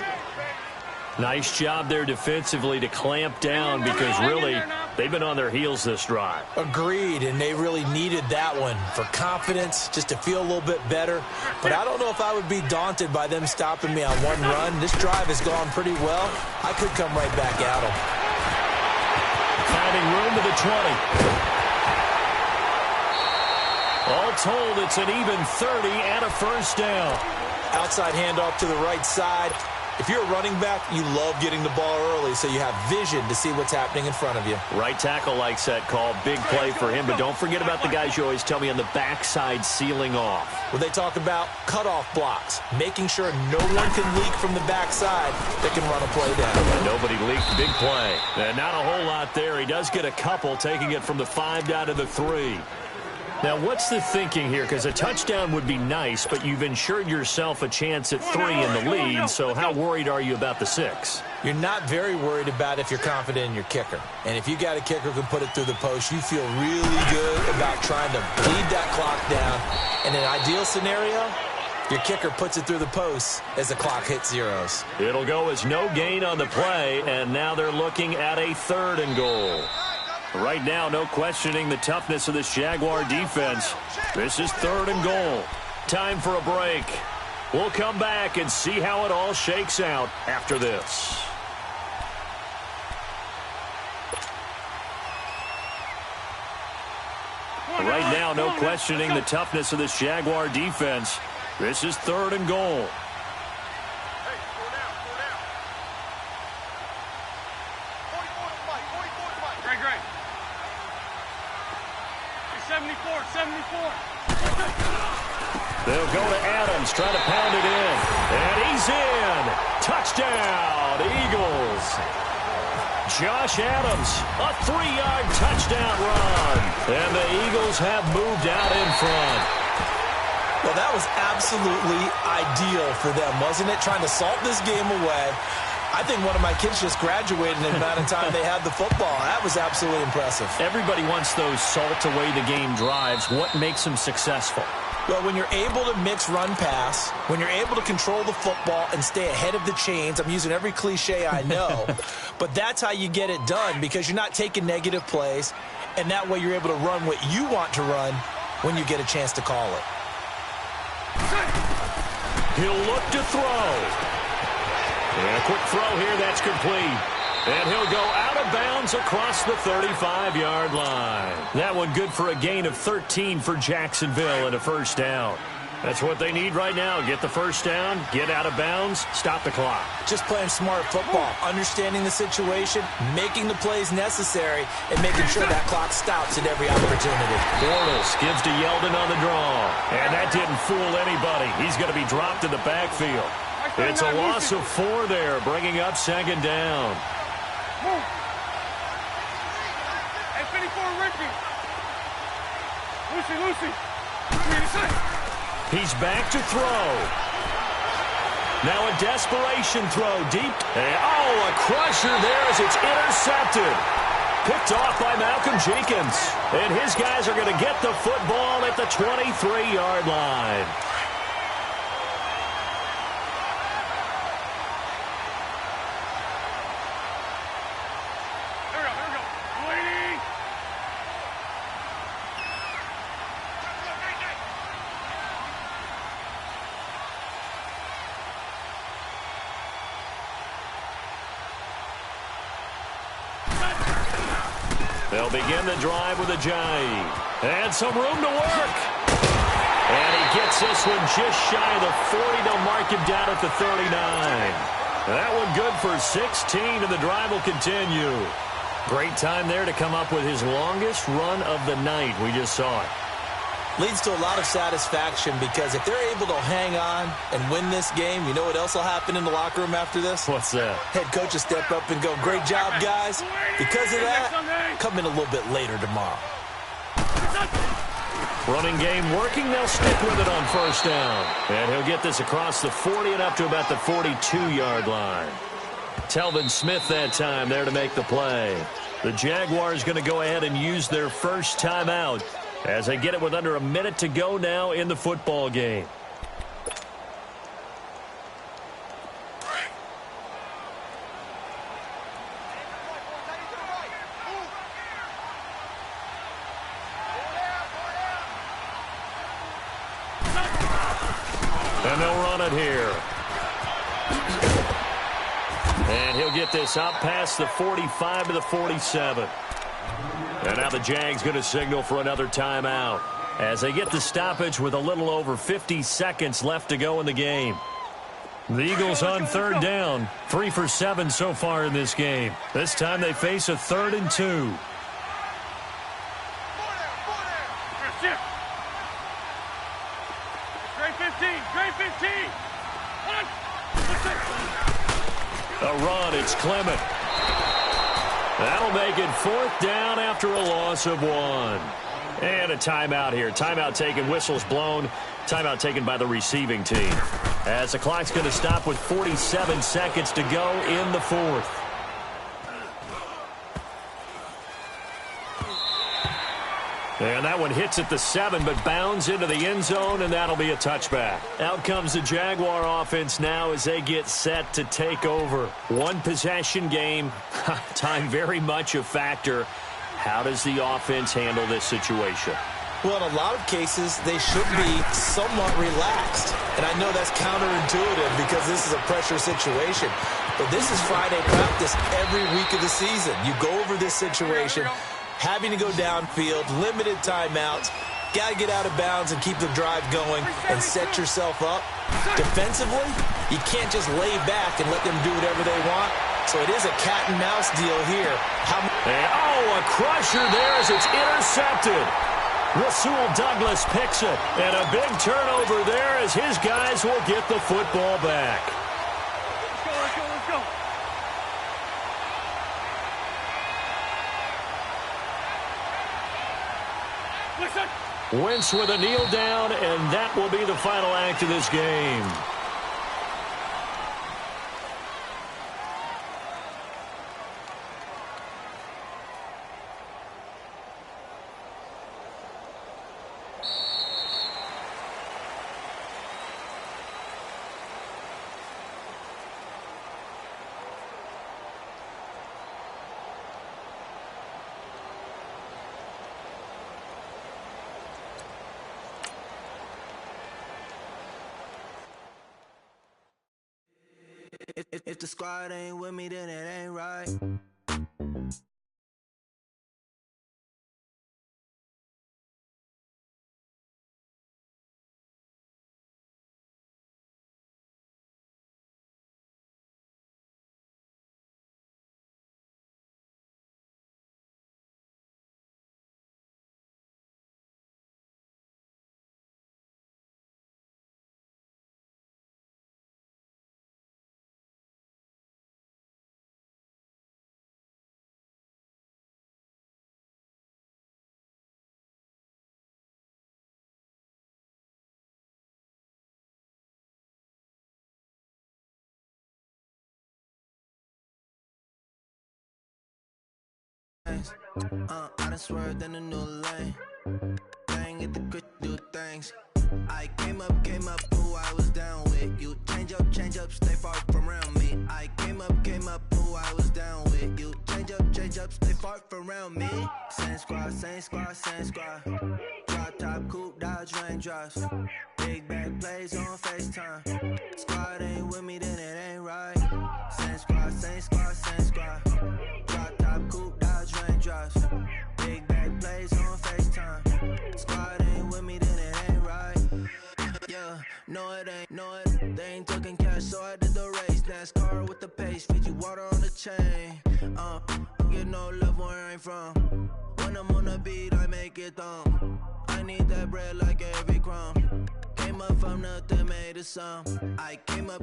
Nice job there defensively to clamp down because really they've been on their heels this drive. Agreed, and they really needed that one for confidence, just to feel a little bit better. But I don't know if I would be daunted by them stopping me on one run. This drive has gone pretty well. I could come right back at them. Finding room to the 20. All told, it's an even 30 and a first down. Outside handoff to the right side. If you're a running back, you love getting the ball early so you have vision to see what's happening in front of you. Right tackle likes that call. Big play for him, but don't forget about the guys you always tell me on the backside sealing off. When they talk about cutoff blocks, making sure no one can leak from the backside that can run a play down. And nobody leaked. Big play. And not a whole lot there. He does get a couple, taking it from the 5 down to the 3. Now, what's the thinking here? Because a touchdown would be nice, but you've ensured yourself a chance at 3 in the lead, so how worried are you about the 6? You're not very worried about if you're confident in your kicker. And if you got a kicker who can put it through the post, you feel really good about trying to bleed that clock down. In an ideal scenario, your kicker puts it through the post as the clock hits zeros. It'll go as no gain on the play, and now they're looking at a 3rd and goal. Right now, no questioning the toughness of this Jaguar defense. This is 3rd and goal. Time for a break. We'll come back and see how it all shakes out after this. Right now, no questioning the toughness of this Jaguar defense. This is 3rd and goal. They'll go to Adams, try to pound it in. And he's in. Touchdown, Eagles. Josh Adams, a 3-yard touchdown run. And the Eagles have moved out in front. Well, that was absolutely ideal for them, wasn't it? Trying to salt this game away. I think one of my kids just graduated in the amount of time they had the football. That was absolutely impressive. Everybody wants those salt-away-the-game drives. What makes them successful? Well, when you're able to mix run-pass, when you're able to control the football and stay ahead of the chains, I'm using every cliche I know, but that's how you get it done because you're not taking negative plays, and that way you're able to run what you want to run when you get a chance to call it. He'll look to throw. And a quick throw here, that's complete. And he'll go out of bounds across the 35-yard line. That one good for a gain of 13 for Jacksonville and a first down. That's what they need right now. Get the first down, get out of bounds, stop the clock. Just playing smart football, understanding the situation, making the plays necessary, and making sure that clock stops at every opportunity. Bortles gives to Yeldon on the draw. And that didn't fool anybody. He's going to be dropped in the backfield. It's a loss of 4 there, bringing up second down. Hey, 54, Ricky. Lucy. He's back to throw. Now a desperation throw deep. And, a crusher there as it's intercepted. Picked off by Malcolm Jenkins. And his guys are going to get the football at the 23-yard line. They'll begin the drive with a jive. And some room to work. And he gets this one just shy of the 40. They'll mark him down at the 39. That one good for 16, and the drive will continue. Great time there to come up with his longest run of the night. We just saw it. Leads to a lot of satisfaction because if they're able to hang on and win this game, you know what else will happen in the locker room after this? What's that? Head coach will step up and go, great job, guys. Because of that, come in a little bit later tomorrow. Running game working. They'll stick with it on first down. And he'll get this across the 40 and up to about the 42-yard line. Telvin Smith that time there to make the play. The Jaguars going to go ahead and use their first timeout as they get it with under a minute to go now in the football game. And they'll run it here. And he'll get this up past the 45 to the 47. And now the Jags going to signal for another timeout as they get the stoppage with a little over 50 seconds left to go in the game. The Eagles on third down, 3 for 7 so far in this game. This time they face a 3rd and 2. Great 15. A run, it's Clement. That'll make it 4th down after a loss of 1. And a timeout here. Timeout taken, whistles blown. Timeout taken by the receiving team. As the clock's going to stop with 47 seconds to go in the 4th. And that one hits at the 7, but bounds into the end zone, and that'll be a touchback. Out comes the Jaguar offense now as they get set to take over. One possession game. Time very much a factor. How does the offense handle this situation? Well, in a lot of cases, they should be somewhat relaxed. And I know that's counterintuitive because this is a pressure situation. But this is Friday practice every week of the season. You go over this situation, having to go downfield, limited timeouts, got to get out of bounds and keep the drive going and set yourself up. Defensively, you can't just lay back and let them do whatever they want. So it is a cat and mouse deal here. A crusher there as it's intercepted. Rasul Douglas picks it. And a big turnover there as his guys will get the football back. Let's go. Wentz with a kneel down, and that will be the final act of this game. If the squad ain't with me, then it ain't right. I done swerved in a new lane. Bang at the crit, do things. I came up, who I was down with. You change up, stay far from around me. I came up, who I was down with. You change up, stay far from around me. Same squad. Drop top, coupe, dodge, raindrops. Big bag plays on FaceTime. Squad ain't with me, then it ain't right. Same squad. Drop top, coupe, dodge, raindrops. Big bag plays on FaceTime. Squad ain't with me, then it ain't right. Yeah, no it ain't, they ain't talking cash, so I did the race. NASCAR with the pace, feed you water on the chain. Get no love where I ain't from. When I'm on the beat, I make it thumb. I need that bread like every crumb. Came up from nothing, made a sum. I came up,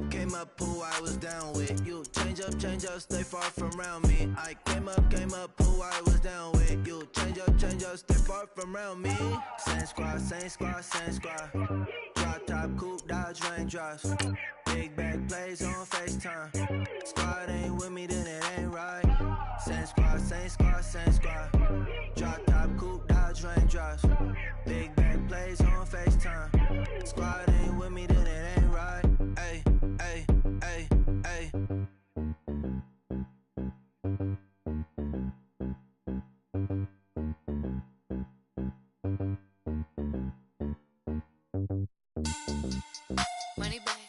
who I was down with. You change up, stay far from around me. I came up, who I was down with. You change up, stay far from around me. Same squad. Drop top, coupe, dodge, raindrops. Big bag plays on FaceTime. Squad ain't with me, then it ain't right. Same squad. Drop top, coupe, dodge, raindrops. Big bag plays on FaceTime. Squad ain't with me, then it ain't right. Ay. Money back.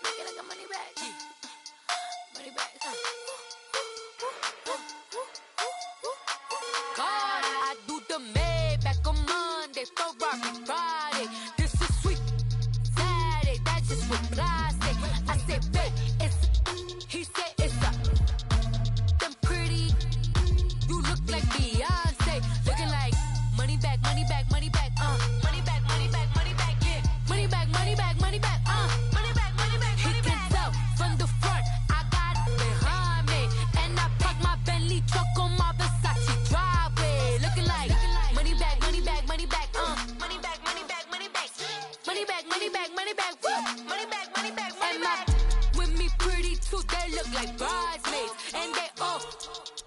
Make it like a money back. Money back. God, I do the Maybach on Monday, Ferrari Friday. This is sweet Saturday, that's just with plastic. I said, babe, he said it's a. Them pretty, you look like Beyonce, looking like money back, money back, money back, money back, money back, money back, yeah, money back, money back, money back, money back, money back. He can tell from the front, I got it behind me, and I park my Bentley truck on my Versace driveway, looking like money back, money back, money back, money back, money back, money back, money back, money back, money back, money back, money back, money back. With me pretty too, they look like bridesmaids, and they all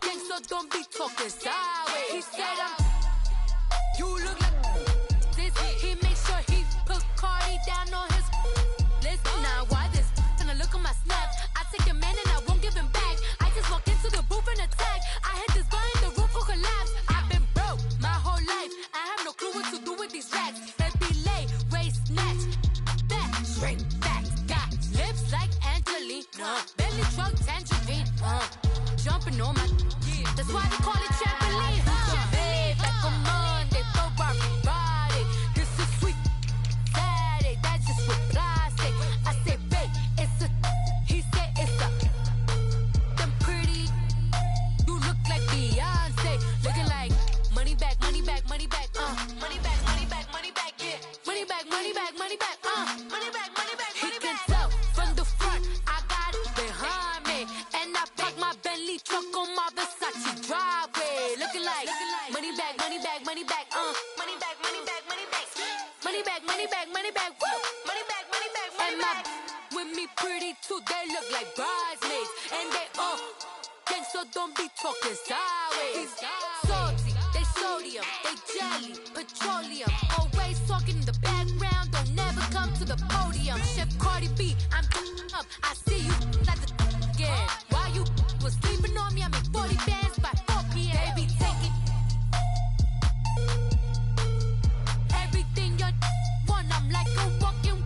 gang, so don't be talking sideways. He said you look like this. He make sure he put Cardi down on his list. Now why this? Gonna look at my snap. I take a man and I won't give him back. I just walk into the booth and attack. I hit this guy in the roof will collapse. I've been broke my whole life. I have no clue what to do with these racks. They be late, waist snatch, back, straight back. Got lips like Angelina, belly truck tangerine. Jumping on my, that's why they call it trampoline. Back on Monday, Ferrari Friday. This is sweet Saturday, that's just with plastic. I say, babe, it's a, he said it's a. Them pretty, you look like Beyonce, looking like money back, money back, money back, money back, money back, money back, yeah, money back, money back, money back, money back, money back. He can tell from the front, I got it behind me, and I park my Bentley truck on my Versace driveway, looking like money back, money back, money back, money back, money back, money back, money back, money back, money back, money back, money back, money back. With me pretty too, they look like bridesmaids, and they all gang, so don't be talking sideways. Salty, they sodium, they jelly, petroleum, always talking in the background, don't never come to the podium. Chef Cardi B, I'm up, I see you like the again. While you was sleeping on me, I make 40 bands by 4 p.m. Baby, take it. Everything you want, I'm like a walking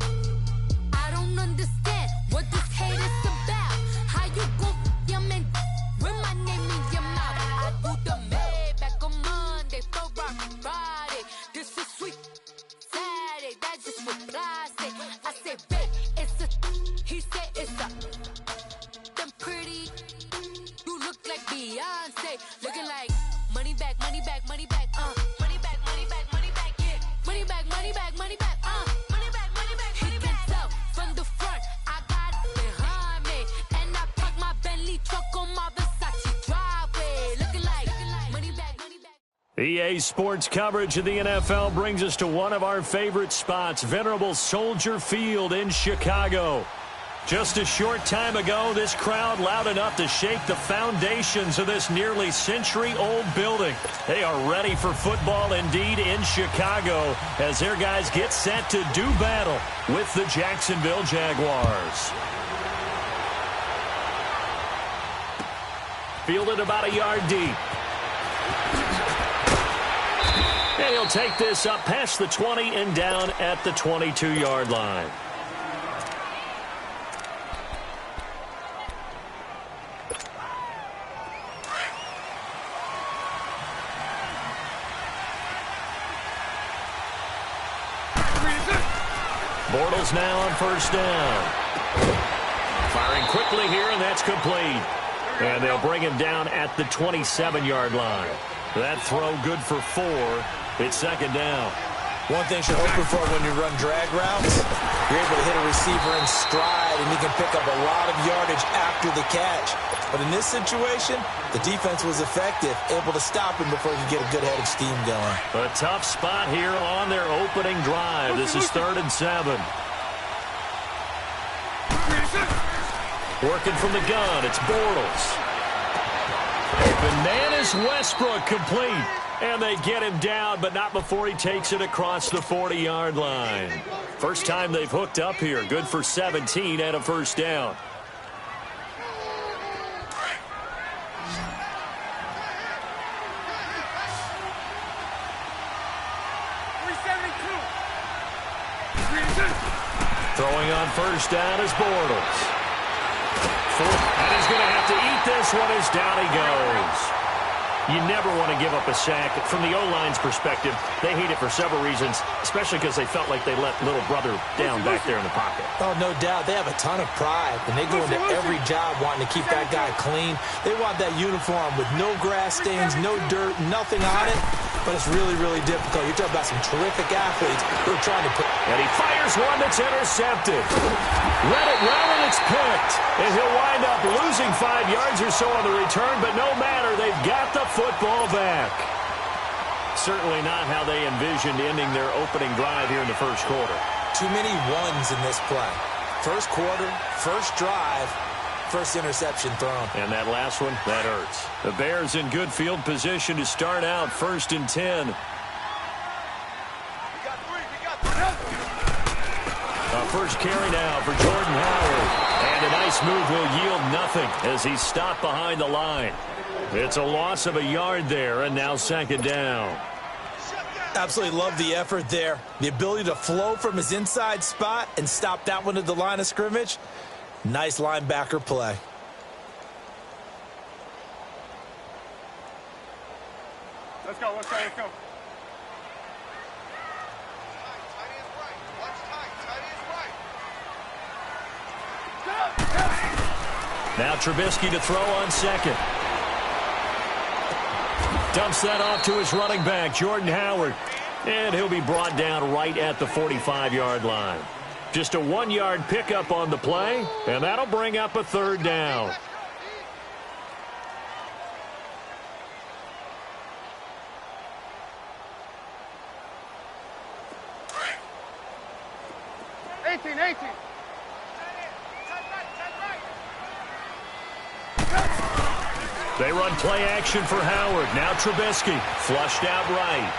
EA Sports coverage of the NFL brings us to one of our favorite spots, venerable Soldier Field in Chicago. Just a short time ago, this crowd loud enough to shake the foundations of this nearly century-old building. They are ready for football indeed in Chicago as their guys get set to do battle with the Jacksonville Jaguars. Fielded about a yard deep. And he'll take this up past the 20 and down at the 22-yard line. Bortles now on first down. Firing quickly here, and that's complete. And they'll bring him down at the 27-yard line. That throw good for 4. It's second down. One thing you're hoping for when you run drag routes, you're able to hit a receiver in stride, and you can pick up a lot of yardage after the catch. But in this situation, the defense was effective, able to stop him before he could get a good head of steam going. A tough spot here on their opening drive. This is 3rd and 7. Working from the gun, it's Bortles. Open man is Westbrook, complete. And they get him down, but not before he takes it across the 40-yard line. First time they've hooked up here. Good for 17 and a first down. Throwing on first down is Bortles. And he's going to have to eat this one as down he goes. You never want to give up a sack. From the O-line's perspective, they hate it for several reasons, especially because they felt like they let little brother down back there in the pocket. Oh, no doubt. They have a ton of pride, and they go into every job wanting to keep that guy clean. They want that uniform with no grass stains, no dirt, nothing on it. But it's really, really difficult. You're talking about some terrific athletes who are trying to put... And he fires one that's intercepted. Read it well, and it's picked. And he'll wind up losing 5 yards or so on the return, but no matter, they've got the football back. Certainly not how they envisioned ending their opening drive here in the first quarter. Too many ones in this play. First quarter, first drive, first interception thrown. And that last one, that hurts. The Bears in good field position to start out 1st and 10. First carry now for Jordan Howard. And a nice move will yield nothing as he's stopped behind the line. It's a loss of a yard there, and now second down. Absolutely love the effort there. The ability to flow from his inside spot and stop that one at the line of scrimmage. Nice linebacker play. Let's go, let's go, let's go. Now Trubisky to throw on second. Dumps that off to his running back, Jordan Howard. And he'll be brought down right at the 45-yard line. Just a 1-yard pickup on the play, and that'll bring up a 3rd down. They run play action for Howard. Now Trubisky flushed out right.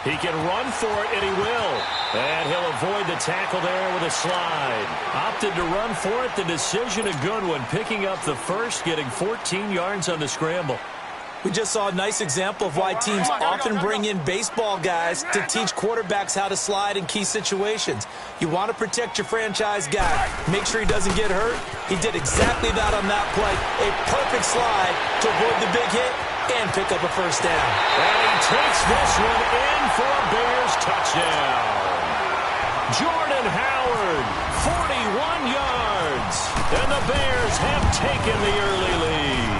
He can run for it, and he will. And he'll avoid the tackle there with a slide. Opted to run for it. The decision a good one. Picking up the first, getting 14 yards on the scramble. We just saw a nice example of why teams often bring in baseball guys to teach quarterbacks how to slide in key situations. You want to protect your franchise guy. Make sure he doesn't get hurt. He did exactly that on that play. A perfect slide to avoid the big hit and pick up a first down. And he takes this one in for a Bears touchdown. Jordan Howard, 41 yards. And the Bears have taken the early lead.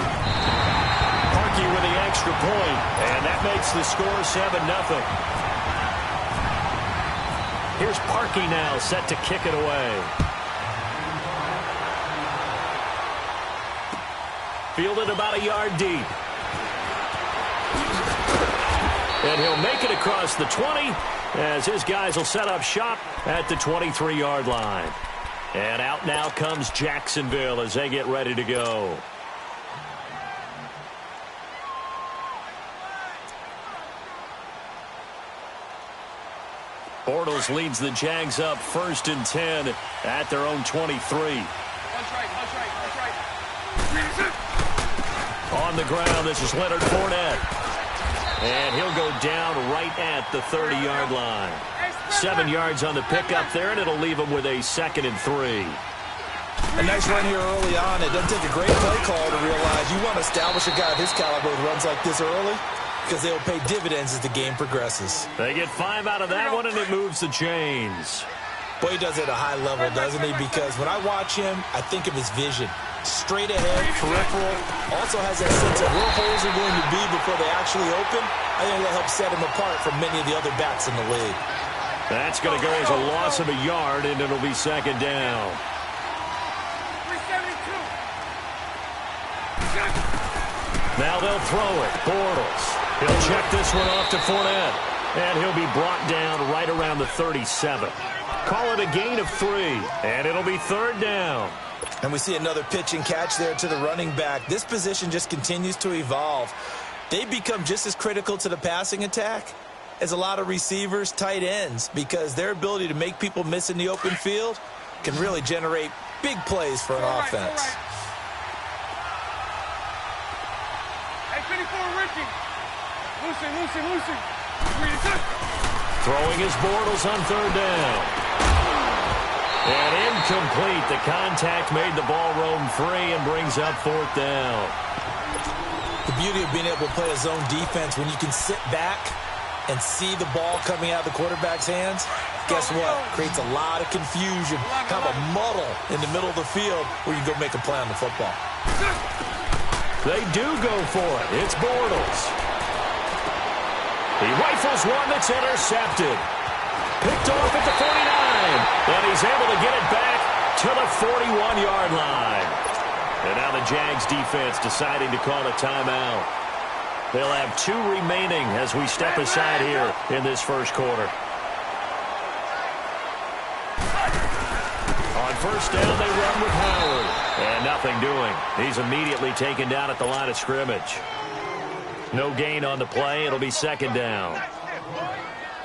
With the extra point, and that makes the score 7-0. Here's Parkey now, set to kick it away. Fielded about a yard deep. And he'll make it across the 20 as his guys will set up shop at the 23-yard line. And out now comes Jacksonville as they get ready to go. Bortles leads the Jags up 1st and 10 at their own 23. On the ground, this is Leonard Fournette. And he'll go down right at the 30-yard line. 7 yards on the pickup there, and it'll leave him with a 2nd and 3. A nice run here early on. It doesn't take a great play call to realize you want to establish a guy of his caliber with runs like this early because they'll pay dividends as the game progresses. They get 5 out of that one, and it moves the chains. Boy, he does it at a high level, doesn't he? Because when I watch him, I think of his vision. Straight ahead, peripheral, also has that sense of where holes are going to be before they actually open. I think that helps set him apart from many of the other backs in the league. That's going to go as a loss of a yard, and it'll be 2nd down. Now they'll throw it. Bortles. He'll check this one off to Fournette, and he'll be brought down right around the 37. Call it a gain of 3, and it'll be 3rd down. And we see another pitch and catch there to the running back. This position just continues to evolve. They become just as critical to the passing attack as a lot of receivers, tight ends, because their ability to make people miss in the open field can really generate big plays for an offense. Hey, 54, Ricky. Lucy. Throwing his Bortles on 3rd down. And incomplete. The contact made the ball roam free and brings up 4th down. The beauty of being able to play a zone defense when you can sit back and see the ball coming out of the quarterback's hands, guess what? Creates a lot of confusion, kind of a muddle in the middle of the field where you go make a play on the football. They do go for it. It's Bortles. He rifles one that's intercepted. Picked off at the 49. And he's able to get it back to the 41-yard line. And now the Jags defense deciding to call a timeout. They'll have 2 remaining as we step aside here in this first quarter. On 1st down, they run with Howard. And nothing doing. He's immediately taken down at the line of scrimmage. No gain on the play. It'll be 2nd down.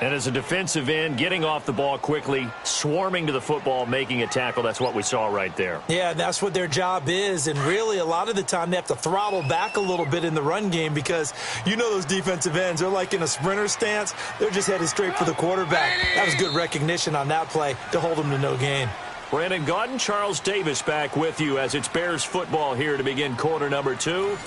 And as a defensive end, getting off the ball quickly, swarming to the football, making a tackle, that's what we saw right there. Yeah, that's what their job is. And really, a lot of the time, they have to throttle back a little bit in the run game because you know those defensive ends, they're like in a sprinter stance. They're just headed straight for the quarterback. That was good recognition on that play to hold them to no gain. Brandon Gaudin, Charles Davis back with you as it's Bears football here to begin quarter number 2.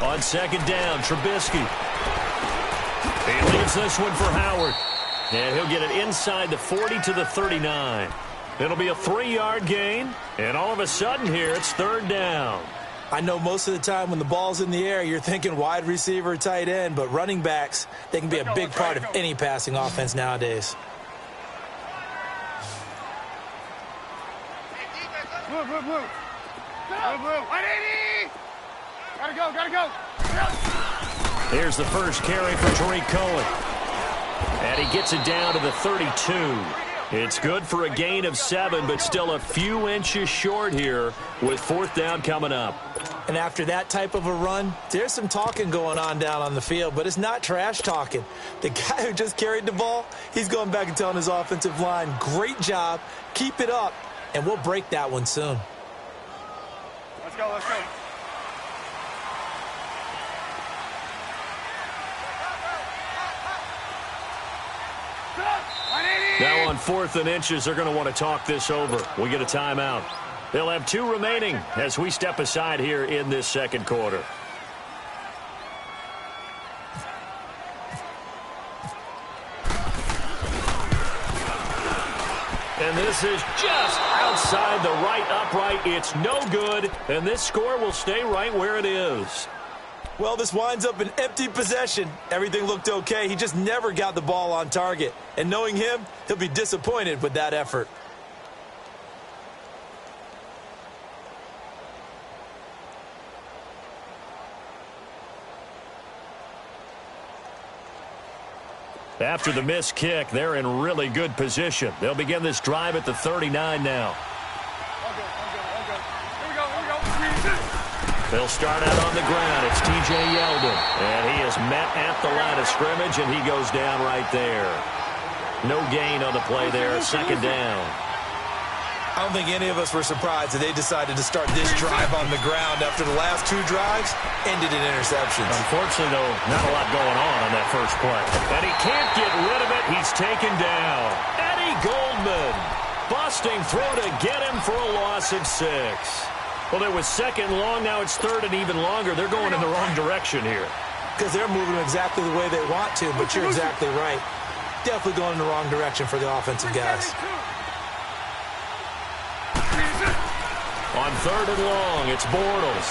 On 2nd down, Trubisky. He leaves this one for Howard. And he'll get it inside the 40 to the 39. It'll be a 3-yard gain. And all of a sudden here, it's 3rd down. I know most of the time when the ball's in the air, you're thinking wide receiver, tight end. But running backs, they can be a big part of any passing offense nowadays. Move. 180! Gotta go. Here's the first carry for Tariq Cohen. And he gets it down to the 32. It's good for a gain of 7, but still a few inches short here with 4th down coming up. And after that type of a run, there's some talking going on down on the field, but it's not trash talking. The guy who just carried the ball, he's going back and telling his offensive line, great job, keep it up, and we'll break that one soon. Let's go. Now on 4th and inches, they're going to want to talk this over. We get a timeout. They'll have 2 remaining as we step aside here in this second quarter. And this is just outside the right upright. It's no good, and this score will stay right where it is. Well, this winds up an empty possession. Everything looked okay. He just never got the ball on target. And knowing him, he'll be disappointed with that effort. After the missed kick, they're in really good position. They'll begin this drive at the 39 now. They'll start out on the ground. It's T.J. Yeldon. And he is met at the line of scrimmage, and he goes down right there. No gain on the play there. Second down. I don't think any of us were surprised that they decided to start this drive on the ground after the last two drives ended in interceptions. Unfortunately, though, not a lot going on that first play. And he can't get rid of it. He's taken down. Eddie Goldman busting through to get him for a loss of 6. Well, there was second long. Now it's third and even longer. They're going in the wrong direction here. Because they're moving exactly the way they want to, but you're exactly right. Definitely going in the wrong direction for the offensive guys. On third and long, it's Bortles.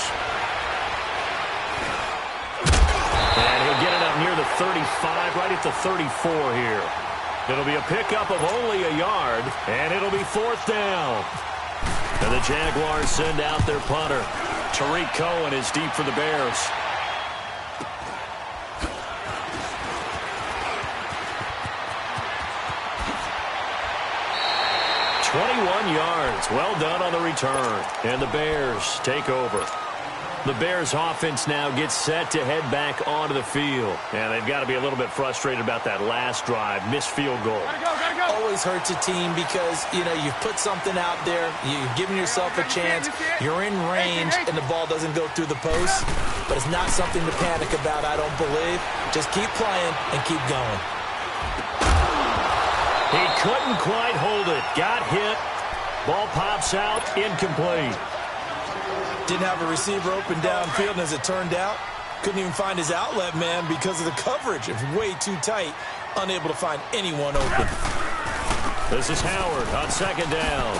And he'll get it up near the 35, right at the 34 here. It'll be a pickup of only a yard, and it'll be fourth down. And the Jaguars send out their punter. Tariq Cohen is deep for the Bears. .21 yards. Well done on the return. And the Bears take over. The Bears offense now gets set to head back onto the field. And they've got to be a little bit frustrated about that last drive. Missed field goal. Gotta go. Always hurts a team because, you know, you've put something out there. You've given yourself a chance. You're in range, and the ball doesn't go through the post. But it's not something to panic about, I don't believe. Just keep playing and keep going. He couldn't quite hold it. Got hit. Ball pops out. Incomplete. Didn't have a receiver open downfield, and as it turned out, couldn't even find his outlet man because of the coverage. It was way too tight. Unable to find anyone open. This is Howard on second down.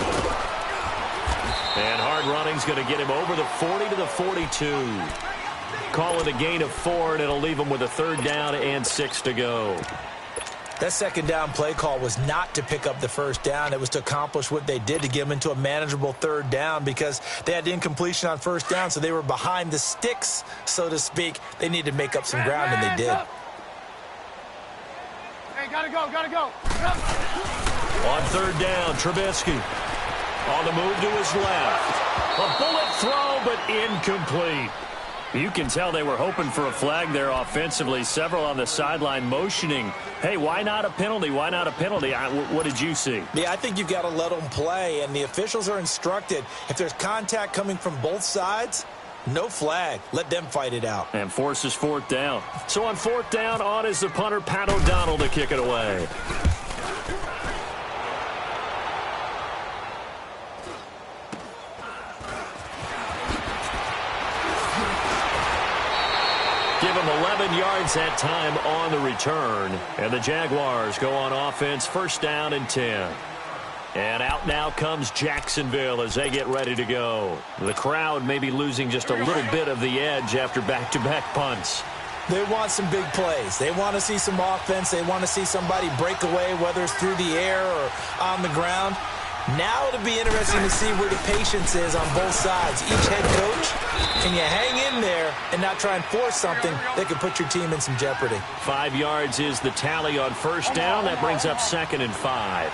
And hard running's going to get him over the 40 to the 42. Call it a gain of 4, and it'll leave him with a third down and 6 to go. That second down play call was not to pick up the first down. It was to accomplish what they did, to get them into a manageable third down, because they had incompletion on first down, so they were behind the sticks, so to speak. They needed to make up some ground, and they did. Hey, gotta go. On third down, Trubisky. On the move to his left. A bullet throw, but incomplete. You can tell they were hoping for a flag there offensively. Several on the sideline motioning, hey, why not a penalty? Why not a penalty? What did you see? Yeah, I think you've got to let them play, and the officials are instructed. If there's contact coming from both sides, no flag. Let them fight it out. And forces fourth down. So on fourth down, on is the punter, Pat O'Donnell, to kick it away. Give him 11 yards that time on the return. And the Jaguars go on offense, first down and 10. And out now comes Jacksonville as they get ready to go. The crowd may be losing just a little bit of the edge after back-to-back punts. They want some big plays. They want to see some offense. They want to see somebody break away, whether it's through the air or on the ground. Now it'll be interesting to see where the patience is on both sides. Each head coach, can you hang in there and not try and force something that could put your team in some jeopardy? 5 yards is the tally on first down. That brings up 2nd and 5.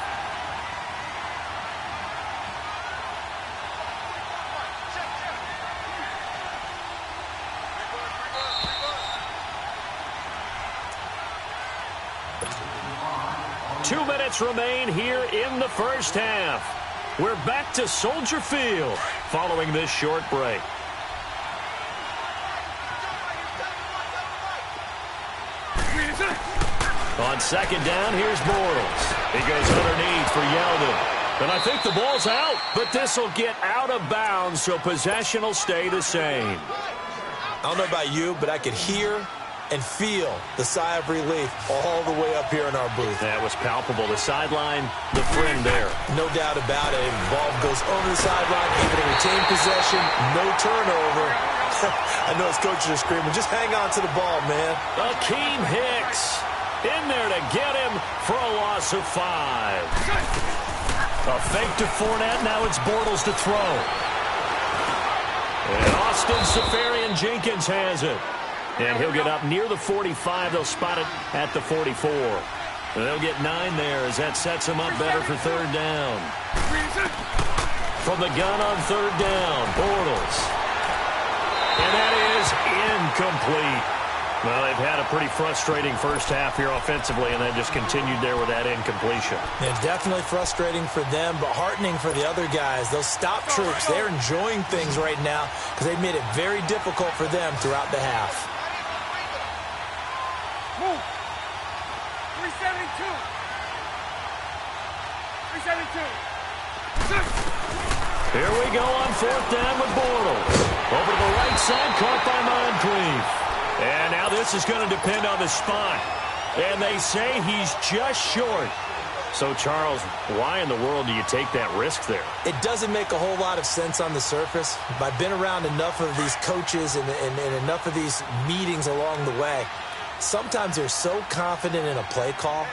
Remain here in the first half. We're back to Soldier Field following this short break. On second down, here's Bortles. He goes underneath for Yeldon. And I think the ball's out, but this will get out of bounds, so possession will stay the same. I don't know about you, but I could hear and feel the sigh of relief all the way up here in our booth. That was palpable. The sideline, the friend there. No doubt about it. The ball goes over the sideline, able to retain possession, no turnover. I know his coaches are screaming, just hang on to the ball, man. Akeem Hicks in there to get him for a loss of 5. A fake to Fournette. Now it's Bortles to throw. And Austin Seferian-Jenkins has it. And he'll get up near the 45. They'll spot it at the 44. And they'll get 9 there as that sets him up better for 3rd down. From the gun on 3rd down, Bortles. And that is incomplete. Well, they've had a pretty frustrating first half here offensively, and they just continued there with that incompletion. It's definitely frustrating for them, but heartening for the other guys. Those stop troops, they're enjoying things right now because they've made it very difficult for them throughout the half. Move. 372. 372. Here we go on 4th down with Bortles. Over to the right side, caught by Moncrief. And now this is going to depend on the spot. And they say he's just short. So, Charles, why in the world do you take that risk there? It doesn't make a whole lot of sense on the surface. But I've been around enough of these coaches and enough of these meetings along the way. Sometimes they're so confident in a play call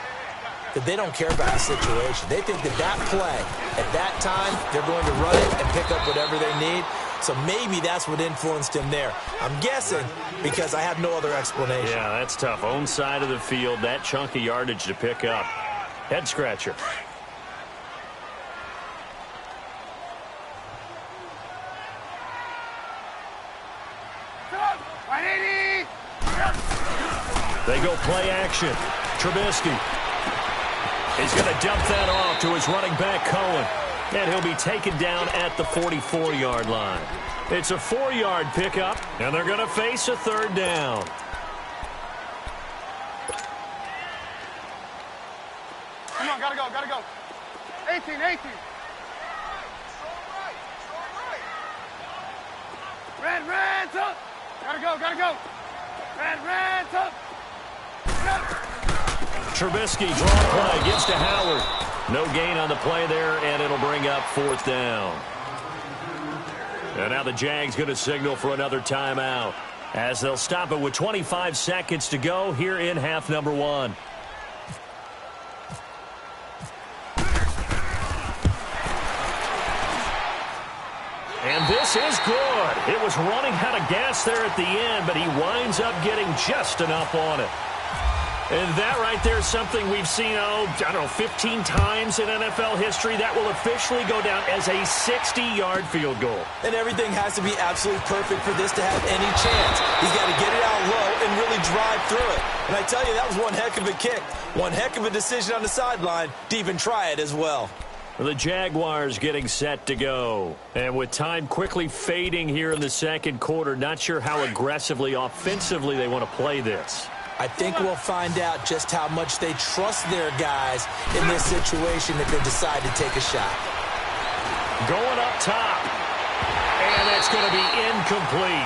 that they don't care about the situation. They think that play, at that time, they're going to run it and pick up whatever they need. So maybe that's what influenced him there. I'm guessing because I have no other explanation. Yeah, that's tough. Own side of the field, that chunk of yardage to pick up. Head scratcher. They go play action. Trubisky. He's going to dump that off to his running back, Cohen. And he'll be taken down at the 44-yard line. It's a 4-yard pickup, and they're going to face a 3rd down. Come on, gotta go. 18. Red, up. Gotta go. Red, up. Trubisky, draw play, gets to Howard. No gain on the play there, and it'll bring up 4th down. And now the Jags going to signal for another timeout as they'll stop it with 25 seconds to go here in half number 1. And this is good. It was running out of gas there at the end, but he winds up getting just enough on it. And that right there is something we've seen, 15 times in NFL history. That will officially go down as a 60-yard field goal. And everything has to be absolutely perfect for this to have any chance. He's got to get it out low and really drive through it. And I tell you, that was one heck of a kick. One heck of a decision on the sideline to even try it as well. The Jaguars getting set to go. And with time quickly fading here in the second quarter, not sure how aggressively, offensively they want to play this. I think we'll find out just how much they trust their guys in this situation if they decide to take a shot. Going up top. And that's going to be incomplete.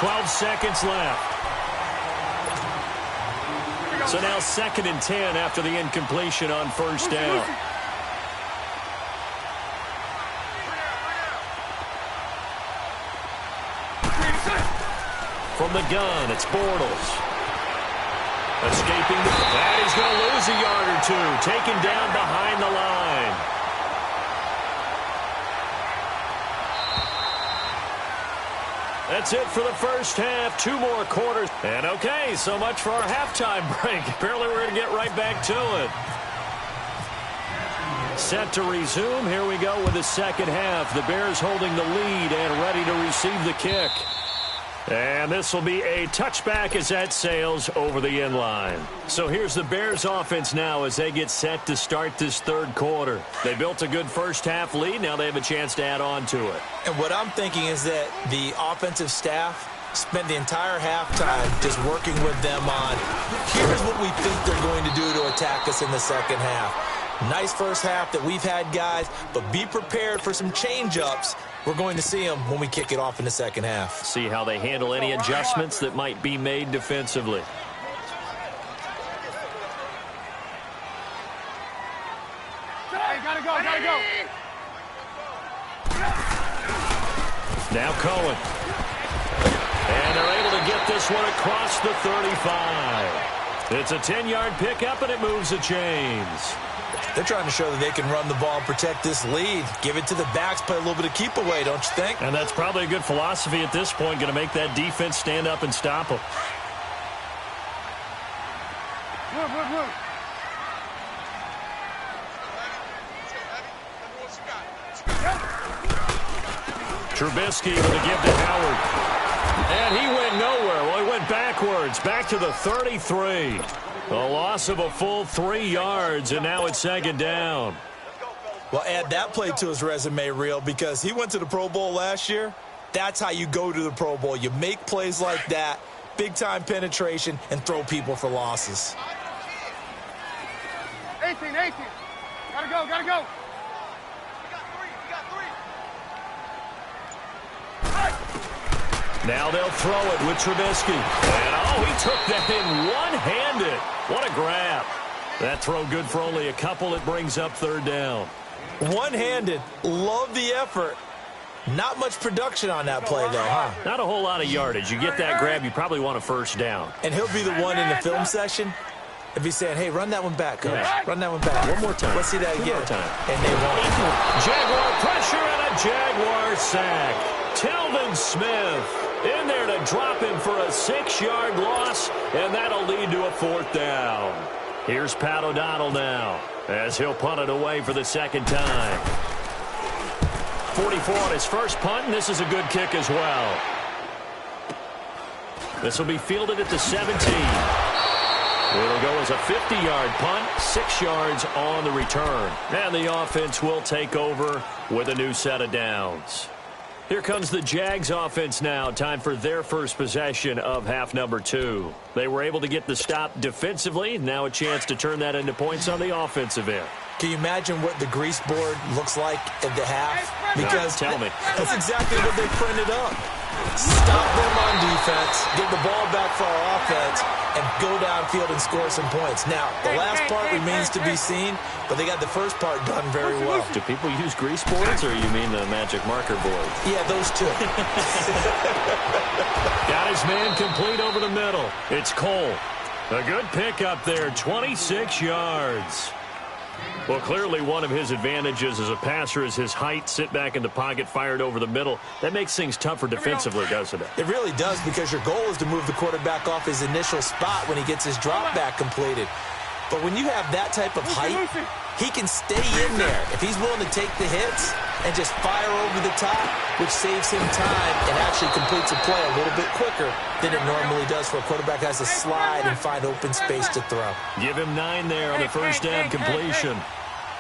12 seconds left. So now 2nd and 10 after the incompletion on 1st down. From the gun, it's Bortles. Escaping. That he's going to lose a yard or 2. Taken down behind the line. That's it for the first half. 2 more quarters. And okay, so much for our halftime break. Apparently we're going to get right back to it. Set to resume. Here we go with the second half. The Bears holding the lead and ready to receive the kick. And this will be a touchback as that sails over the end line. So here's the Bears offense now as they get set to start this 3rd quarter. They built a good first half lead. Now they have a chance to add on to it. And what I'm thinking is that the offensive staff spent the entire halftime just working with them on, here's what we think they're going to do to attack us in the second half. Nice first half that we've had, guys, but be prepared for some change-ups. We're going to see them when we kick it off in the second half. See how they handle any adjustments that might be made defensively. Hey, gotta go. Now Cohen. And they're able to get this one across the 35. It's a 10-yard pickup, and it moves the chains. They're trying to show that they can run the ball and protect this lead. Give it to the backs, play a little bit of keep away, don't you think? And that's probably a good philosophy at this point, going to make that defense stand up and stop them. Trubisky with a give to Howard. And he went nowhere. Well, he went backwards, back to the 33. A loss of a full 3 yards, and now it's second down. Well, add that play to his resume reel because he went to the Pro Bowl last year. That's how you go to the Pro Bowl. You make plays like that, big-time penetration, and throw people for losses. 18. Gotta go. We got three. Now they'll throw it with Trubisky. And, he took that in one-handed. What a grab. That throw good for only a couple. It brings up third down. One-handed. Love the effort. Not much production on that play, though, huh? Not a whole lot of yardage. You get that grab, you probably want a first down. And he'll be the one in the film session if he's saying, hey, run that one back, coach. Yeah. Run that one back. One more time. Let's see that again. One more time. And they won't. Jaguar pressure and a Jaguar sack. Telvin Smith in there to drop him for a 6-yard loss, and that'll lead to a fourth down. Here's Pat O'Donnell now as he'll punt it away for the second time. 44 on his first punt, and this is a good kick as well. This will be fielded at the 17. It'll go as a 50-yard punt, 6 yards on the return. And the offense will take over with a new set of downs. Here comes the Jags offense now. Time for their first possession of half number 2. They were able to get the stop defensively. Now a chance to turn that into points on the offensive end. Can you imagine what the grease board looks like at the half? Because tell me. That's exactly what they printed up. Stop them on defense, get the ball back for our offense, and go downfield and score some points. Now, the last part remains to be seen, but they got the first part done very well. Do people use grease boards, or you mean the magic marker board? Yeah, those two. Got his man complete over the middle. It's Cole. A good pickup there, 26 yards. Well, clearly one of his advantages as a passer is his height. Sit back in the pocket, fired over the middle. That makes things tougher defensively, doesn't it? It really does, because your goal is to move the quarterback off his initial spot when he gets his drop back completed. But when you have that type of height, he can stay in there if he's willing to take the hits and just fire over the top, which saves him time and actually completes a play a little bit quicker than it normally does for a quarterback who has to slide and find open space to throw. Give him 9 there on the first down completion.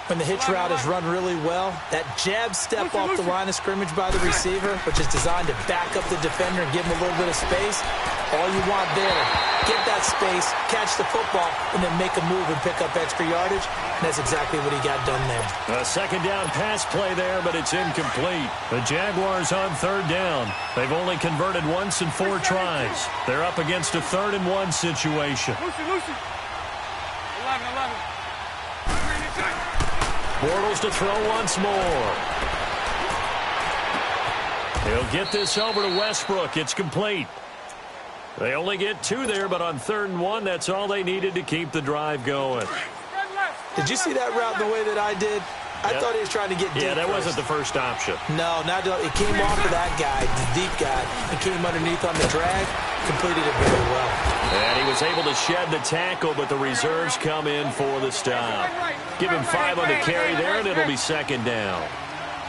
When the hitch route is run really well, that jab step off the line of scrimmage by the receiver, which is designed to back up the defender and give him a little bit of space, all you want there, get that space, catch the football, and then make a move and pick up extra yardage, and that's exactly what he got done there. A second down pass play there, but it's incomplete. The Jaguars on third down. They've only converted once in 4 tries. They're up against a 3rd and 1 situation. 11. Bortles to throw once more. He'll get this over to Westbrook. It's complete. They only get 2 there, but on 3rd and 1, that's all they needed to keep the drive going. Did you see that route the way that I did? I thought he was trying to get deep. Yeah, that first. wasn't the first option. No, it came off of that guy, the deep guy, and came underneath on the drag, completed it very well. And he was able to shed the tackle, but the reserves come in for the stop. Give him 5 on the carry there, and it'll be second down.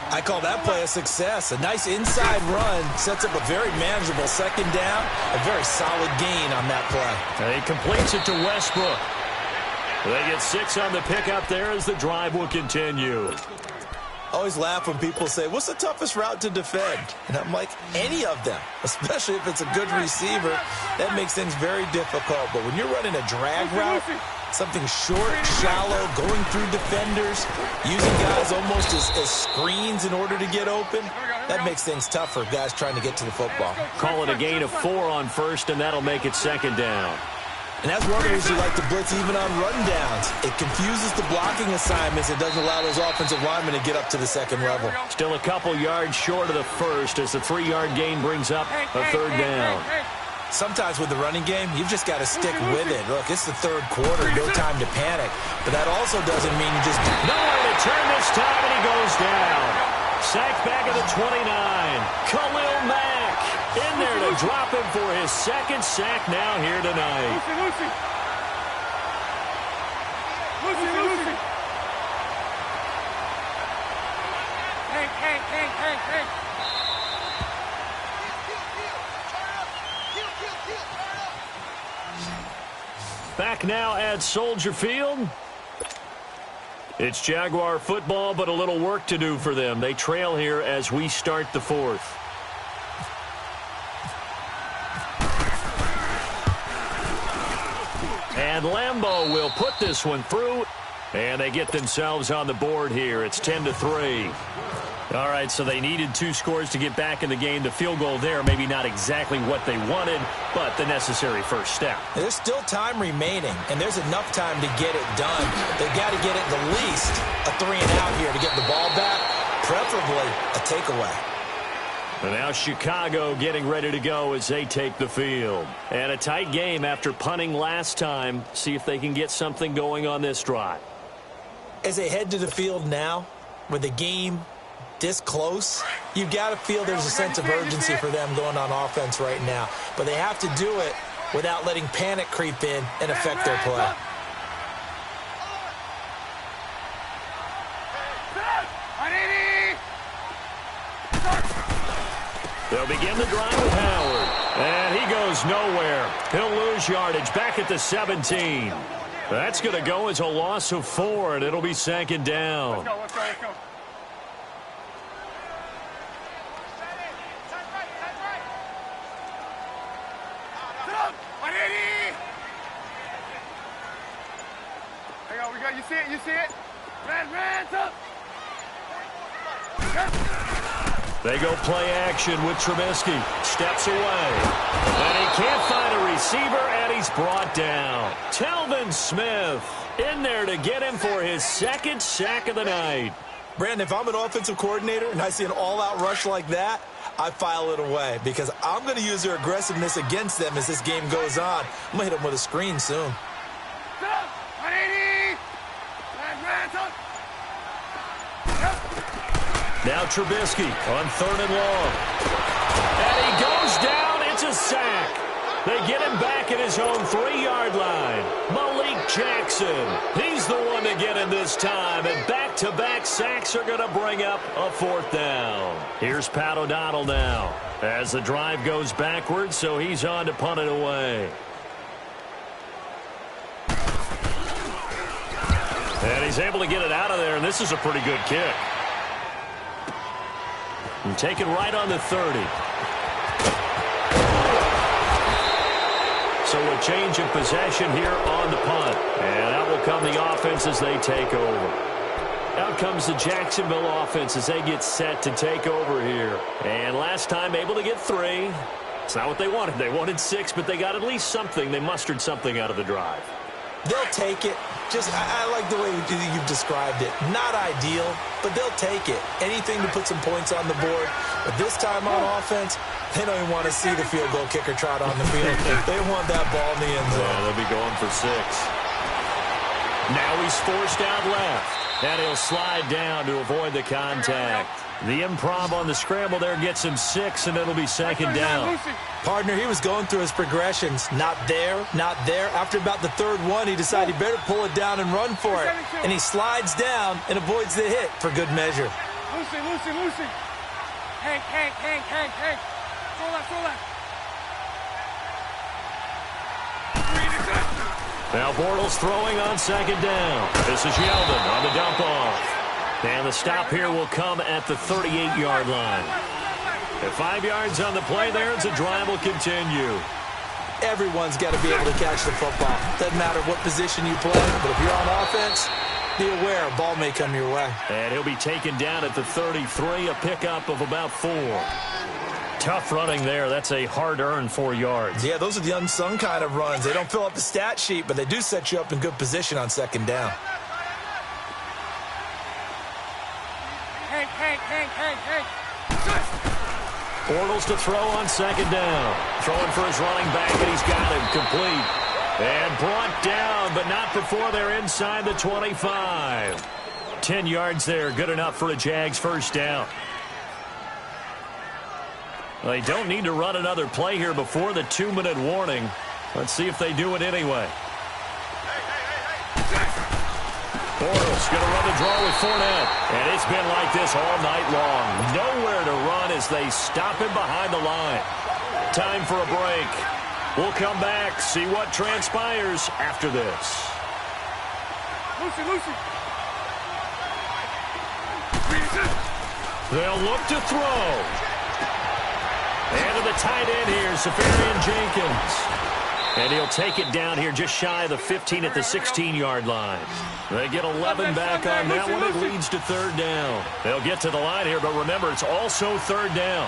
I call that play a success. A nice inside run sets up a very manageable second down, a very solid gain on that play. And he completes it to Westbrook. They get 6 on the pickup there as the drive will continue. I always laugh when people say, what's the toughest route to defend? And I'm like, any of them, especially if it's a good receiver. That makes things very difficult. But when you're running a drag route, something short, shallow, going through defenders, using guys almost as screens in order to get open, that makes things tough for guys trying to get to the football. Call it a gain of 4 on first, and that'll make it second down. And that's one of the reasons you like to blitz even on run downs. It confuses the blocking assignments. It doesn't allow those offensive linemen to get up to the second level. Still a couple yards short of the first as the 3-yard gain brings up a third down. Sometimes with the running game, you've just got to stick with it. Look, it's the third quarter. No time to panic. But that also doesn't mean you just... Nowhere to turn this time, and he goes down. Sacked back at the 29. Khalil Mack in there to drop him for his second sack now here tonight. Lucy. Hey. Back now at Soldier Field. It's Jaguar football, but a little work to do for them. They trail here as we start the fourth. And Lambeau will put this one through, and they get themselves on the board here. It's 10-3. All right, so they needed 2 scores to get back in the game. The field goal there, maybe not exactly what they wanted, but the necessary first step. There's still time remaining, and there's enough time to get it done. They've got to get it at least a 3-and-out here to get the ball back, preferably a takeaway. And now Chicago getting ready to go as they take the field. And a tight game after punting last time. See if they can get something going on this drive. As they head to the field now, with the game this close, you've got to feel there's a sense of urgency for them going on offense right now. But they have to do it without letting panic creep in and affect their play. They'll begin the drive with Howard. And he goes nowhere. He'll lose yardage back at the 17. That's going to go as a loss of 4, and it'll be second down. Let's go. You see it? Red, up. They go play action with Trubisky. Steps away. And he can't find a receiver, and he's brought down. Telvin Smith in there to get him for his second sack of the night. Brandon, if I'm an offensive coordinator and I see an all-out rush like that, I file it away because I'm going to use their aggressiveness against them as this game goes on. I'm going to hit them with a screen soon. Now Trubisky on 3rd and long. And he goes down. It's a sack. They get him back at his own 3-yard line. Malik Jackson. He's the one to get him this time. And back-to-back sacks are going to bring up a 4th down. Here's Pat O'Donnell now as the drive goes backwards, so he's on to punt it away. And he's able to get it out of there, and this is a pretty good kick. And take it right on the 30. So a change of possession here on the punt. And out will come the offense as they take over. Out comes the Jacksonville offense as they get set to take over here. And last time able to get 3. It's not what they wanted. They wanted 6, but they got at least something. They mustered something out of the drive. They'll take it. I like the way you've described it. Not ideal, but they'll take it. Anything to put some points on the board. But this time on offense, they don't even want to see the field goal kicker trot on the field. They want that ball in the end zone. Yeah, they'll be going for 6. Now he's forced out left. And he'll slide down to avoid the contact. The improv on the scramble there gets him 6, and it'll be second down. Partner, he was going through his progressions. Not there. After about the 3rd one, he decided he better pull it down and run for it. And he slides down and avoids the hit for good measure. Lucy. Hank. Full left. Now Bortles throwing on second down. This is Yeldon on the dump off. And the stop here will come at the 38-yard line. At 5 yards on the play there, the drive will continue. Everyone's got to be able to catch the football. Doesn't matter what position you play, but if you're on offense, be aware a ball may come your way. And he'll be taken down at the 33, a pickup of about 4. Tough running there. That's a hard-earned 4 yards. Yeah, those are the unsung kind of runs. They don't fill up the stat sheet, but they do set you up in good position on second down. Hey. Bortles to throw on second down. Throwing for his running back, and he's got him complete. And brought down, but not before they're inside the 25. 10 yards there, good enough for a Jags first down. They don't need to run another play here before the 2-minute warning. Let's see if they do it anyway. Bortles going to run the draw with Fournette. And it's been like this all night long. Nowhere to run as they stop him behind the line. Time for a break. We'll come back, see what transpires after this. Lucy. They'll look to throw. And to the tight end here, Safarian Jenkins. And he'll take it down here just shy of the 15 at the 16-yard line. They get 11 back on that one. It leads to third down. They'll get to the line here, but remember, it's also third down.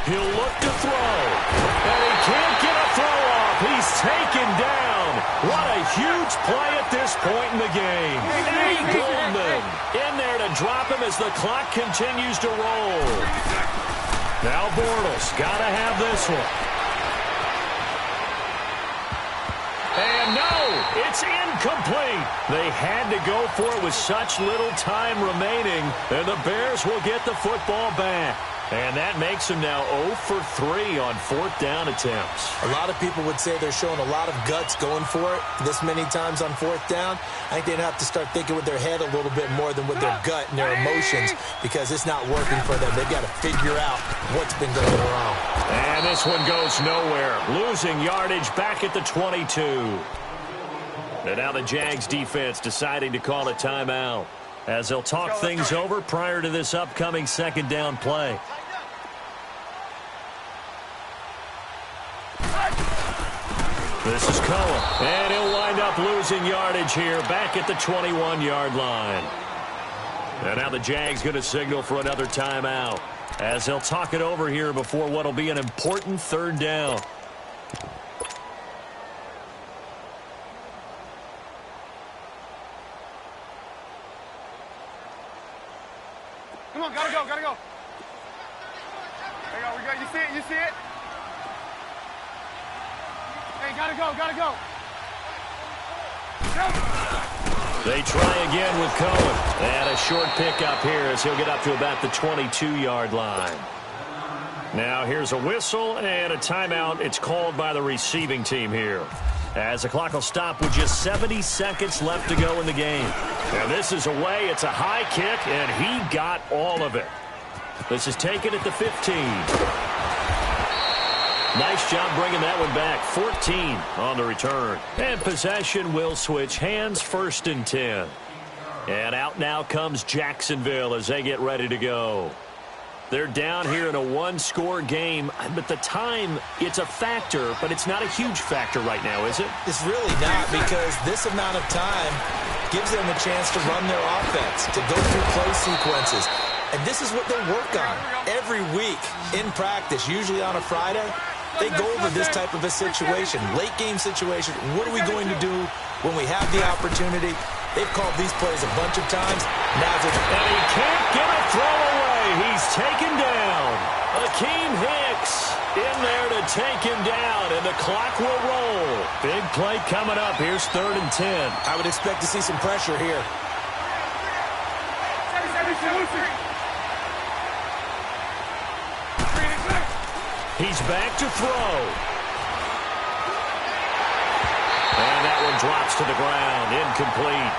He'll look to throw. And he can't get a throw off. He's taken down. What a huge play at this point in the game. Eddie Goldman in there to drop him as the clock continues to roll. Now Bortles got to have this one. And no, it's incomplete. They had to go for it with such little time remaining, and the Bears will get the football back. And that makes them now 0 for 3 on fourth down attempts. A lot of people would say they're showing a lot of guts going for it this many times on fourth down. I think they'd have to start thinking with their head a little bit more than with their gut and their emotions, because it's not working for them. They've got to figure out what's been going wrong. And this one goes nowhere. Losing yardage back at the 22. And now the Jags defense deciding to call a timeout as they'll talk things over prior to this upcoming second down play. This is Killa, and he'll wind up losing yardage here back at the 21-yard line. And now the Jags going to signal for another timeout as they'll talk it over here before what will be an important third down. Come on, gotta go. There you go, we got, you see it? Hey, gotta go. They try again with Cohen. And a short pickup here as he'll get up to about the 22-yard line. Now here's a whistle and a timeout. It's called by the receiving team here, as the clock will stop with just 70 seconds left to go in the game. Now this is away. It's a high kick, and he got all of it. This is taken at the 15. Nice job bringing that one back. 14 on the return. And possession will switch hands, 1st and 10. And out now comes Jacksonville as they get ready to go. They're down here in a one-score game, but the time, it's a factor, but it's not a huge factor right now, is it? It's really not, because this amount of time gives them a chance to run their offense, to go through play sequences. And this is what they work on every week in practice, usually on a Friday. They go over this type of a situation, late-game situation. What are we going to do when we have the opportunity? They've called these plays a bunch of times. And he can't get a throw away. He's taken down. Akeem Hicks in there to take him down, and the clock will roll. Big play coming up. Here's 3rd and 10. I would expect to see some pressure here. He's back to throw. And that one drops to the ground. Incomplete.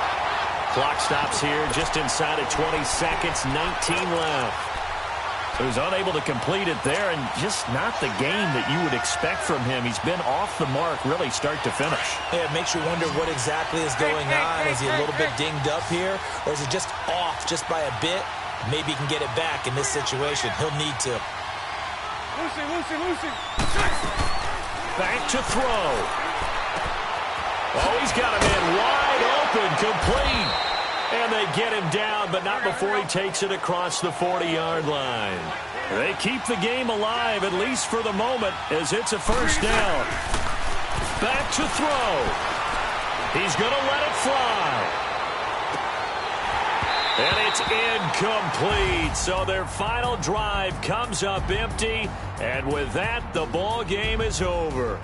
Clock stops here just inside of 20 seconds. 19 left. So he's unable to complete it there, and just not the game that you would expect from him. He's been off the mark really start to finish. Yeah, it makes you wonder what exactly is going on. Is he a little bit dinged up here, or is he just off just by a bit? Maybe he can get it back in this situation. He'll need to. Lucy. Back to throw. Oh, he's got him in wide open, complete. And they get him down, but not before he takes it across the 40-yard line. They keep the game alive, at least for the moment, as it's a first down. Back to throw. He's going to let it fly. And it's incomplete. So their final drive comes up empty. And with that, the ball game is over.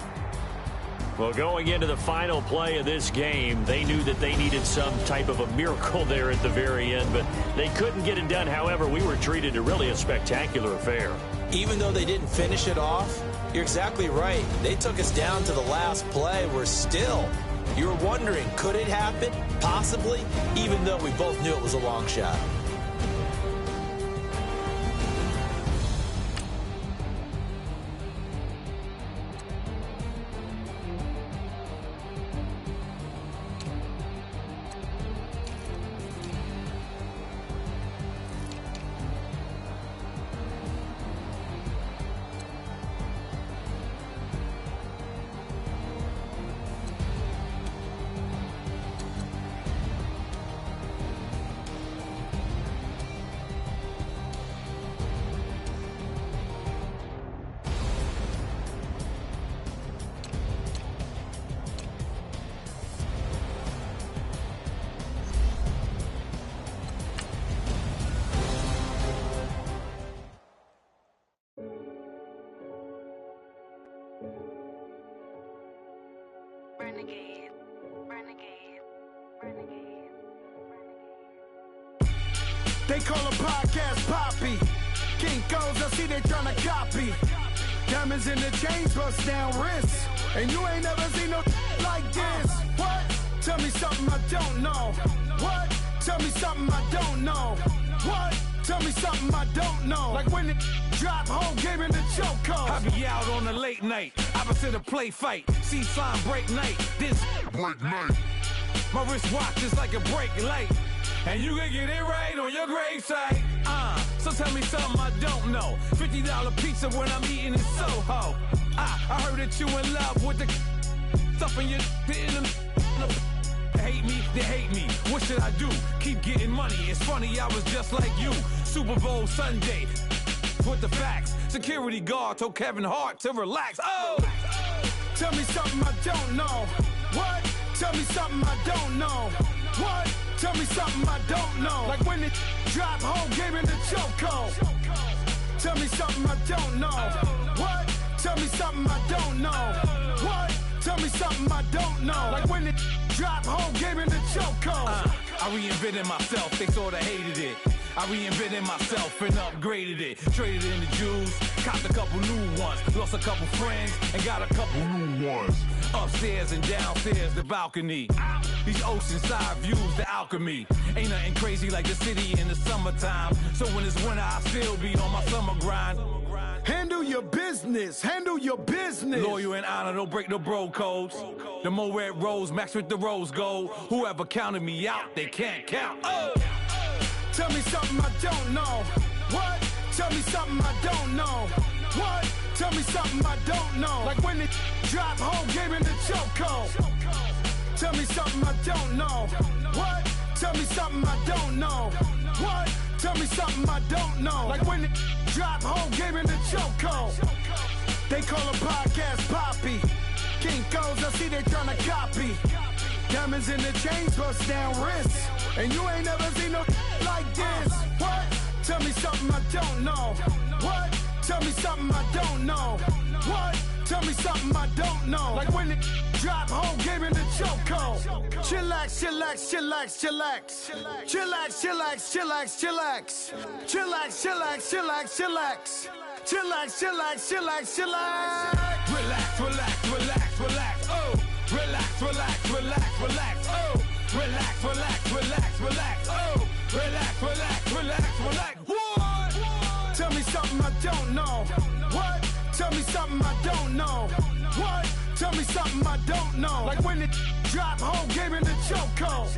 Well, going into the final play of this game, they knew that they needed some type of a miracle there at the very end, but they couldn't get it done. However, we were treated to really a spectacular affair. Even though they didn't finish it off, you're exactly right. They took us down to the last play. We're still, you were wondering, could it happen? Possibly, even though we both knew it was a long shot. They call a podcast Poppy. Kinkos, I see they tryna copy. Diamonds in the chains, bust down wrists. And you ain't never seen no like this. What? Tell me something I don't know. What? Tell me something I don't know. What? Tell me something I don't know. Like when it drop, whole game in the chokehold. I be out on a late night, opposite a play fight. See sign break night, this break night. My wristwatch is like a brake light. And you can get it right on your gravesite. So tell me something I don't know. $50 pizza when I'm eating in Soho. I heard that you in love with the stuff in your hate me, they hate me. What should I do? Keep getting money. It's funny, I was just like you. Super Bowl Sunday. With the facts. Security guard told Kevin Hart to relax. Oh! Tell me something I don't know. What? Tell me something I don't know. What? Tell me something I don't know. Like when it drop, whole game in the chokehold. Tell me something I don't know. What? Tell me something I don't know. What? Tell me something I don't know. Like when it drop, whole game in the chokehold. I reinvented myself, they sorta hated it. I reinvented myself and upgraded it. Traded in the Jews, copped a couple new ones. Lost a couple friends and got a couple new ones. Upstairs and downstairs, the balcony. These oceanside views, the alchemy. Ain't nothing crazy like the city in the summertime. So when it's winter, I still be on my summer grind. Handle your business, handle your business. Loyal and honor, don't break the bro codes. The more red rose, max with the rose gold. Whoever counted me out, they can't count. Oh! Tell me something I don't know. What? Tell me something I don't know. What? Tell me something I don't know. Like when it drop, whole game in the chokehold. Tell me something I don't know. What? Tell me something I don't know. What? Tell me something I don't know. Like when it drop, whole game in the chokehold. They call a podcast Poppy. Kinkos, I see they tryna copy. Diamonds in the chains, bust down wrists. And you ain't never seen no like this. What? Tell me something I don't know. What? Tell me something I don't know. What? Tell me something I don't know. Like when it drop, whole game in the chokehold. Chillax, chillax, chillax, chillax. Chillax, chillax, chillax, chillax. Chillax, chillax, chillax, chillax. Chillax, chillax, chillax, chillax. Relax, relax, relax, relax. Oh! Relax, relax, relax, relax. Oh! Relax, relax, relax, relax. Oh! Relax, relax, relax, relax. What? Tell me something I don't know. What? Tell me something I don't know. What? Tell me something I don't know. Like when it drop, whole game in the chokehold.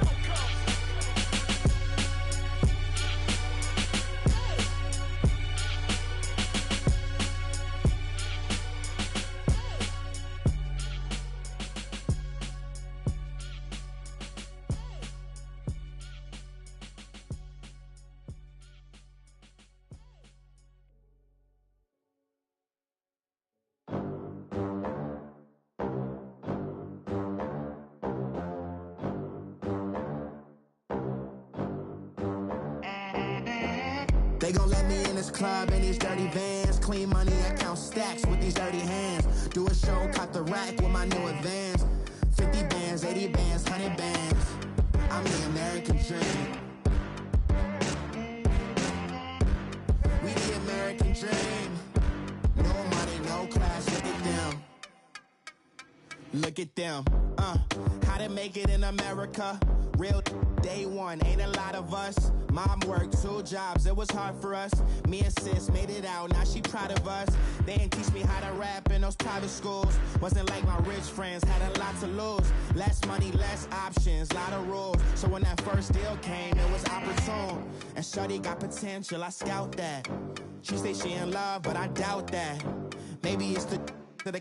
They gon' let me in this club in these dirty vans. Clean money, I count stacks with these dirty hands. Do a show, caught the rack with my new advance. 50 bands, 80 bands, 100 bands. I'm the American dream. We the American dream. No money, no class, look at them. Look at them, how to make it in America. Real day one, ain't a lot of us. Mom worked 2 jobs, it was hard for us. Me and sis made it out, now she proud of us. They didn't teach me how to rap in those private schools. Wasn't like my rich friends, had a lot to lose. Less money, less options, lot of rules. So when that first deal came, it was opportune. And shorty got potential, I scout that. She say she in love, but I doubt that. Maybe it's the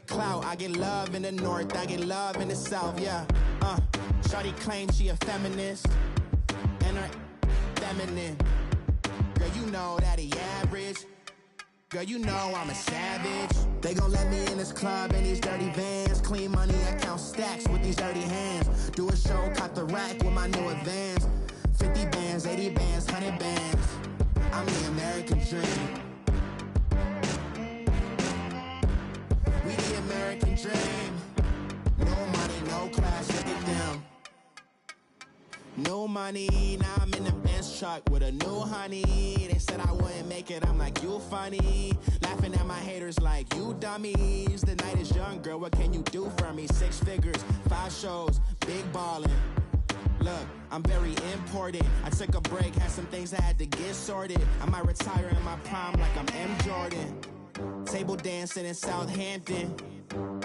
clout. I get love in the north, I get love in the south, yeah. Shorty claims she a feminist, and her feminine. Girl, you know that he average. Girl, you know I'm a savage. They gon' let me in this club in these dirty vans. Clean money, I count stacks with these dirty hands. Do a show, caught the rack with my new advance. 50 bands, 80 bands, 100 bands. I'm the American dream. We the American dream. No money, no class, look at them. No money, now I'm in the Benz truck with a new honey. They said I wouldn't make it, I'm like, you funny. Laughing at my haters like, you dummies. The night is young, girl, what can you do for me? 6 figures, 5 shows, big ballin'. Look, I'm very important. I took a break, had some things I had to get sorted. I might retire in my prime like I'm M. Jordan. Table dancing in Southampton.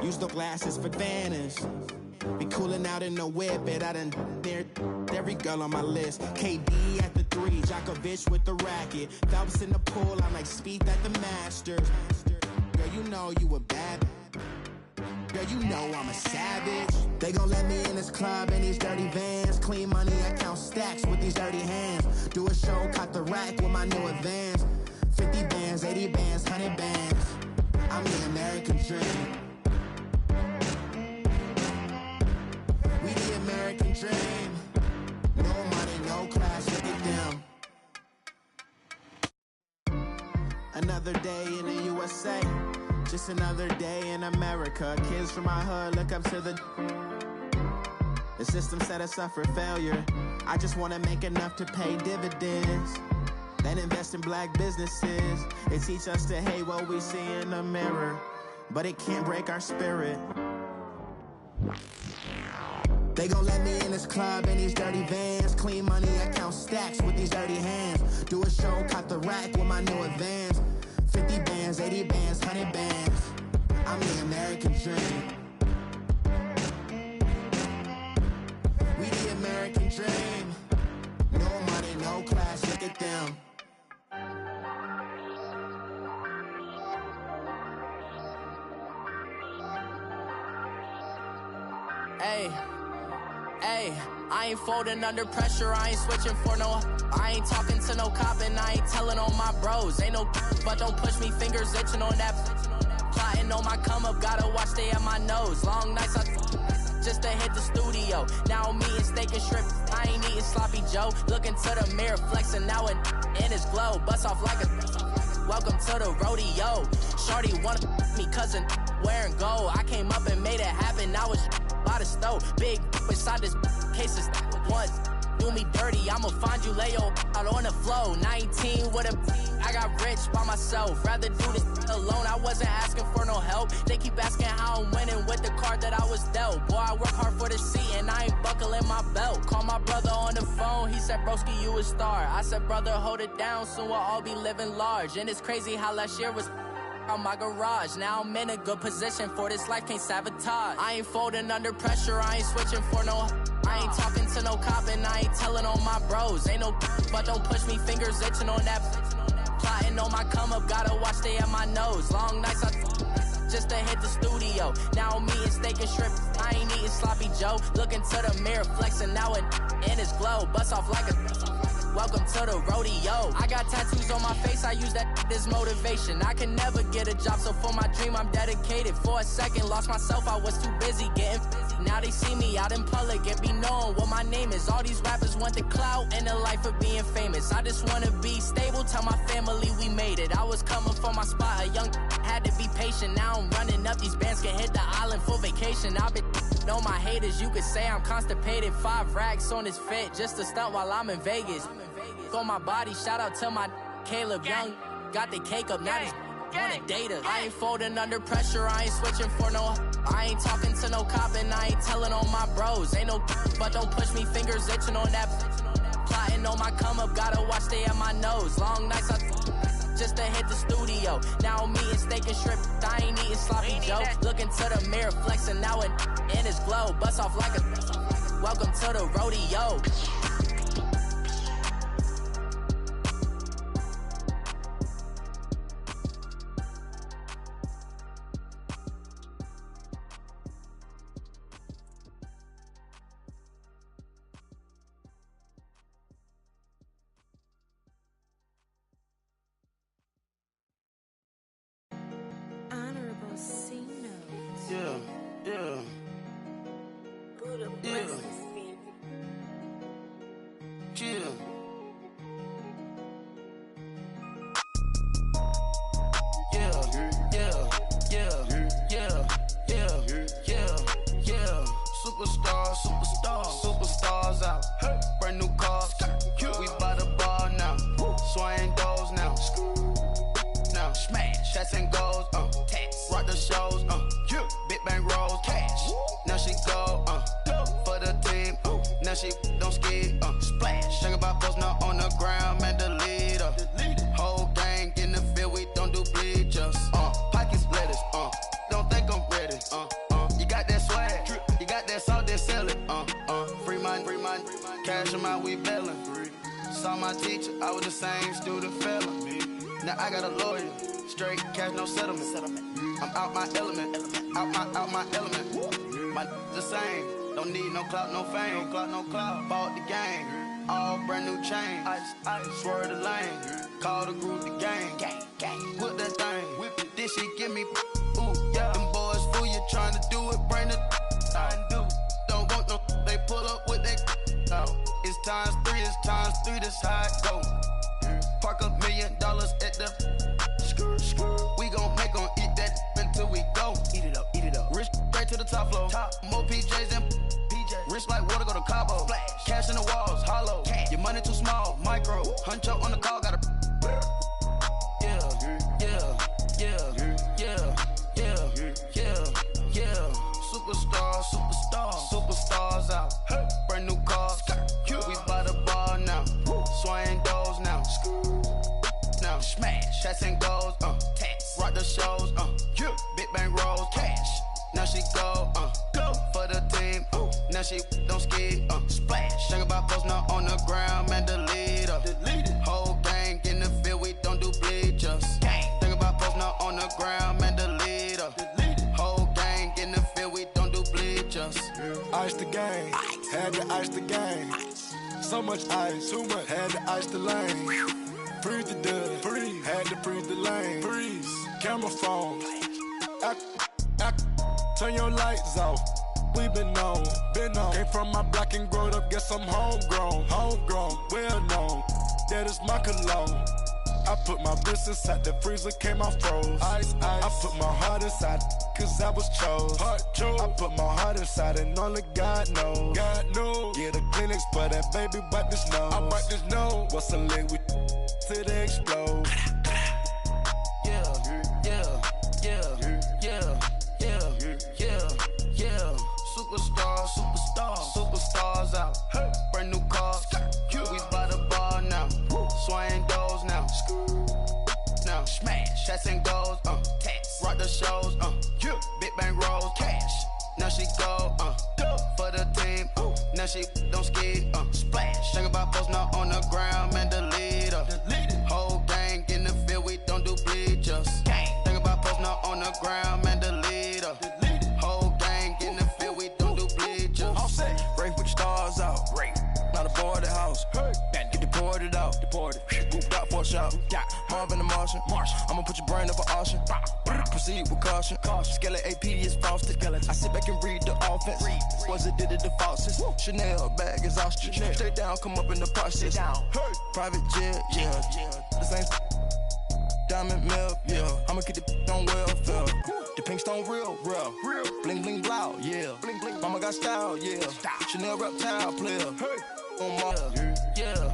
Use the glasses for banners. Be cooling out in the whip, but I done dared every girl on my list. KD at the 3, Djokovic with the racket. Phelps in the pool, I'm like Speed at the Masters. Girl, you know you a bad. Girl, you know I'm a savage. They gon' let me in this club in these dirty vans. Clean money, I count stacks with these dirty hands. Do a show, caught the rack with my new advance. 50 bands, 80 bands, 100 bands. I'm the American dream. We the American dream. No money, no class, look at them. Another day in the USA. Just another day in America. Kids from my hood look up to the system set us up for failure. I just wanna make enough to pay dividends. Then invest in black businesses. It teach us to hate what we see in the mirror, but it can't break our spirit. They gon' let me in this club in these dirty vans. Clean money, I count stacks with these dirty hands. Do a show, caught the rack with my new advance. 50 bands, 80 bands, 100 bands. I'm the American dream. We the American dream. No money, no class, look at them. Hey, I ain't folding under pressure, I ain't switching for no. I ain't talking to no cop and I ain't telling on my bros. Ain't no but don't push me, fingers itching on that. Plotting on my come up, gotta watch stay at my nose. Long nights just to hit the studio. Now I'm eating steak and shrimp, I ain't eating sloppy Joe. Looking to the mirror, flexing now and in his glow. Bust off like a welcome to the rodeo. Shorty wanna me cousin wearing gold. I came up and made it happen, now it's by the stove. Big inside this cases once do me dirty, I'ma find you lay out on the floor. 19 with a I got rich by myself, rather do this alone. I wasn't asking for no help, they keep asking how I'm winning with the card that I was dealt. Boy, I work hard for the seat and I ain't buckling my belt. Call my brother on the phone, he said broski you a star. I said brother hold it down, soon we'll all be living large. And it's crazy how last year was on my garage. Now I'm in a good position for this life, can't sabotage. I ain't folding under pressure, I ain't switching for no. I ain't talking to no cop and I ain't telling on my bros. Ain't no but don't push me, fingers itching on that. Plotting on my come up, gotta watch stay at my nose. Long nights just to hit the studio. Now I'm eating steak and shrimp, I ain't eating sloppy Joe. Looking to the mirror, flexing now and in his glow. Bust off like a Welcome to the rodeo. I got tattoos on my face, I use that as motivation. I can never get a job, so for my dream I'm dedicated. For a second, lost myself, I was too busy getting busy. Now they see me out in public and be knowing what my name is. All these rappers want the clout and the life of being famous. I just wanna be stable, tell my family we made it. I was coming for my spot, a young had to be patient. Now I'm running up, these bands can hit the island for vacation. I've been on my haters, you could say I'm constipated. 5 racks on his fit, just to stunt while I'm in Vegas. On my body, shout out to my Caleb Young. Got the cake up, now he's wanna date us. I ain't folding under pressure, I ain't switching for no. I ain't talking to no cop and I ain't telling on my bros. Ain't no but don't push me, fingers itching on that. Plotting on my come up, gotta watch stay at my nose. Long nights I just to hit the studio. Now I'm eating steak and shrimp, I ain't eating sloppy joe. Looking to the mirror, flexing now and in his glow. Bust off like a welcome to the rodeo. Superstars out. Brand new cars. We by the bar now. Swaying doors now. Now smash. Shots and goals. Rock the shows. Big bang rolls. Cash. Now she go. For the team. Now she don't ski. Splash. Think about post now on the ground. Man, the leader. Whole gang in the field. We don't do bleachers. Pockets lettuce. Don't think I'm ready. You got that swag. You got that salt, then sell it. Free mind. Cash them out, we bailin'. Saw my teacher, I was the same student fella. Now I got a lawyer. Straight cash, no settlement. I'm out my element. Out my element. My the same. Don't need no clout, no fame. No clout. Bought the game. All brand new chain. Ice. Swerve the lane. Call the group the gang. Whip that thing. Whip it. This shit give me. Ooh, yeah. Them boys fool you trying to do it. Bring the. Don't want no. They pull up with that. It's times 3. This how it go. Park $1 million at the. We gon' make 'em eat that until we go. Eat it up. Rich straight to the top floor. More PJs and rich like water, go to Cabo. Splash. Cash in the walls, hollow. Cash. Your money too small, micro. Huncho on the call, got a. Superstars out. Brand new cars. We by the bar now. Swaying doors now. Now smash. Shots and goals. Rock the shows. Big bang rolls. Cash. Now she go. For the team. Now she don't ski. Splash. Think about post now on the ground. Man, the leader. Whole gang in the field. We don't do bleachers. Think about post now on the ground. Man, the leader. Whole gang in the field. We don't do bleachers. Ice the game. Had to ice the game. So much ice. Too much. Had to ice the lane. Freeze the dub. Freeze. Had to freeze the lane. Freeze. Camera phone. Turn your lights off. We been on. Came from my block and growed up. Guess I'm homegrown. Well known. That is my cologne. I put my wrist inside the freezer, came out froze. Ice. I put my heart inside, cause I was chose. I put my heart inside and only God knows. Yeah, the clinics, but that baby wipe this nose. I wipe this nose. What's a lick with till they explode? Superstars out. Brand new cars. We by the bar now. Swaying doors now. Now smash. Shots and goals. Rock the shows. Big bang rolls. Cash. Now she go. For the team. Now she don't ski. Splash. Think about post now on the ground. Man, the leader. Whole gang in the field. We don't do bleachers. Think about post now on the ground. Man, the leader. Whole gang in the field. We don't do bleachers. All set. Break with the stars out. Not a boarded house. Get deported shop. Marvin the Martian. I'ma put your brain up for auction. Proceed with caution. Skeleton AP is frosted. I sit back and read the offense. Was it did it the faucets? Chanel bag is ostrich. Stay down, come up in the process. Private jet, yeah. The same diamond milk, yeah. I'ma get the on welfare. The pink stone real. Bling bling blow, yeah. Mama got style, yeah. Chanel reptile player. On my yeah.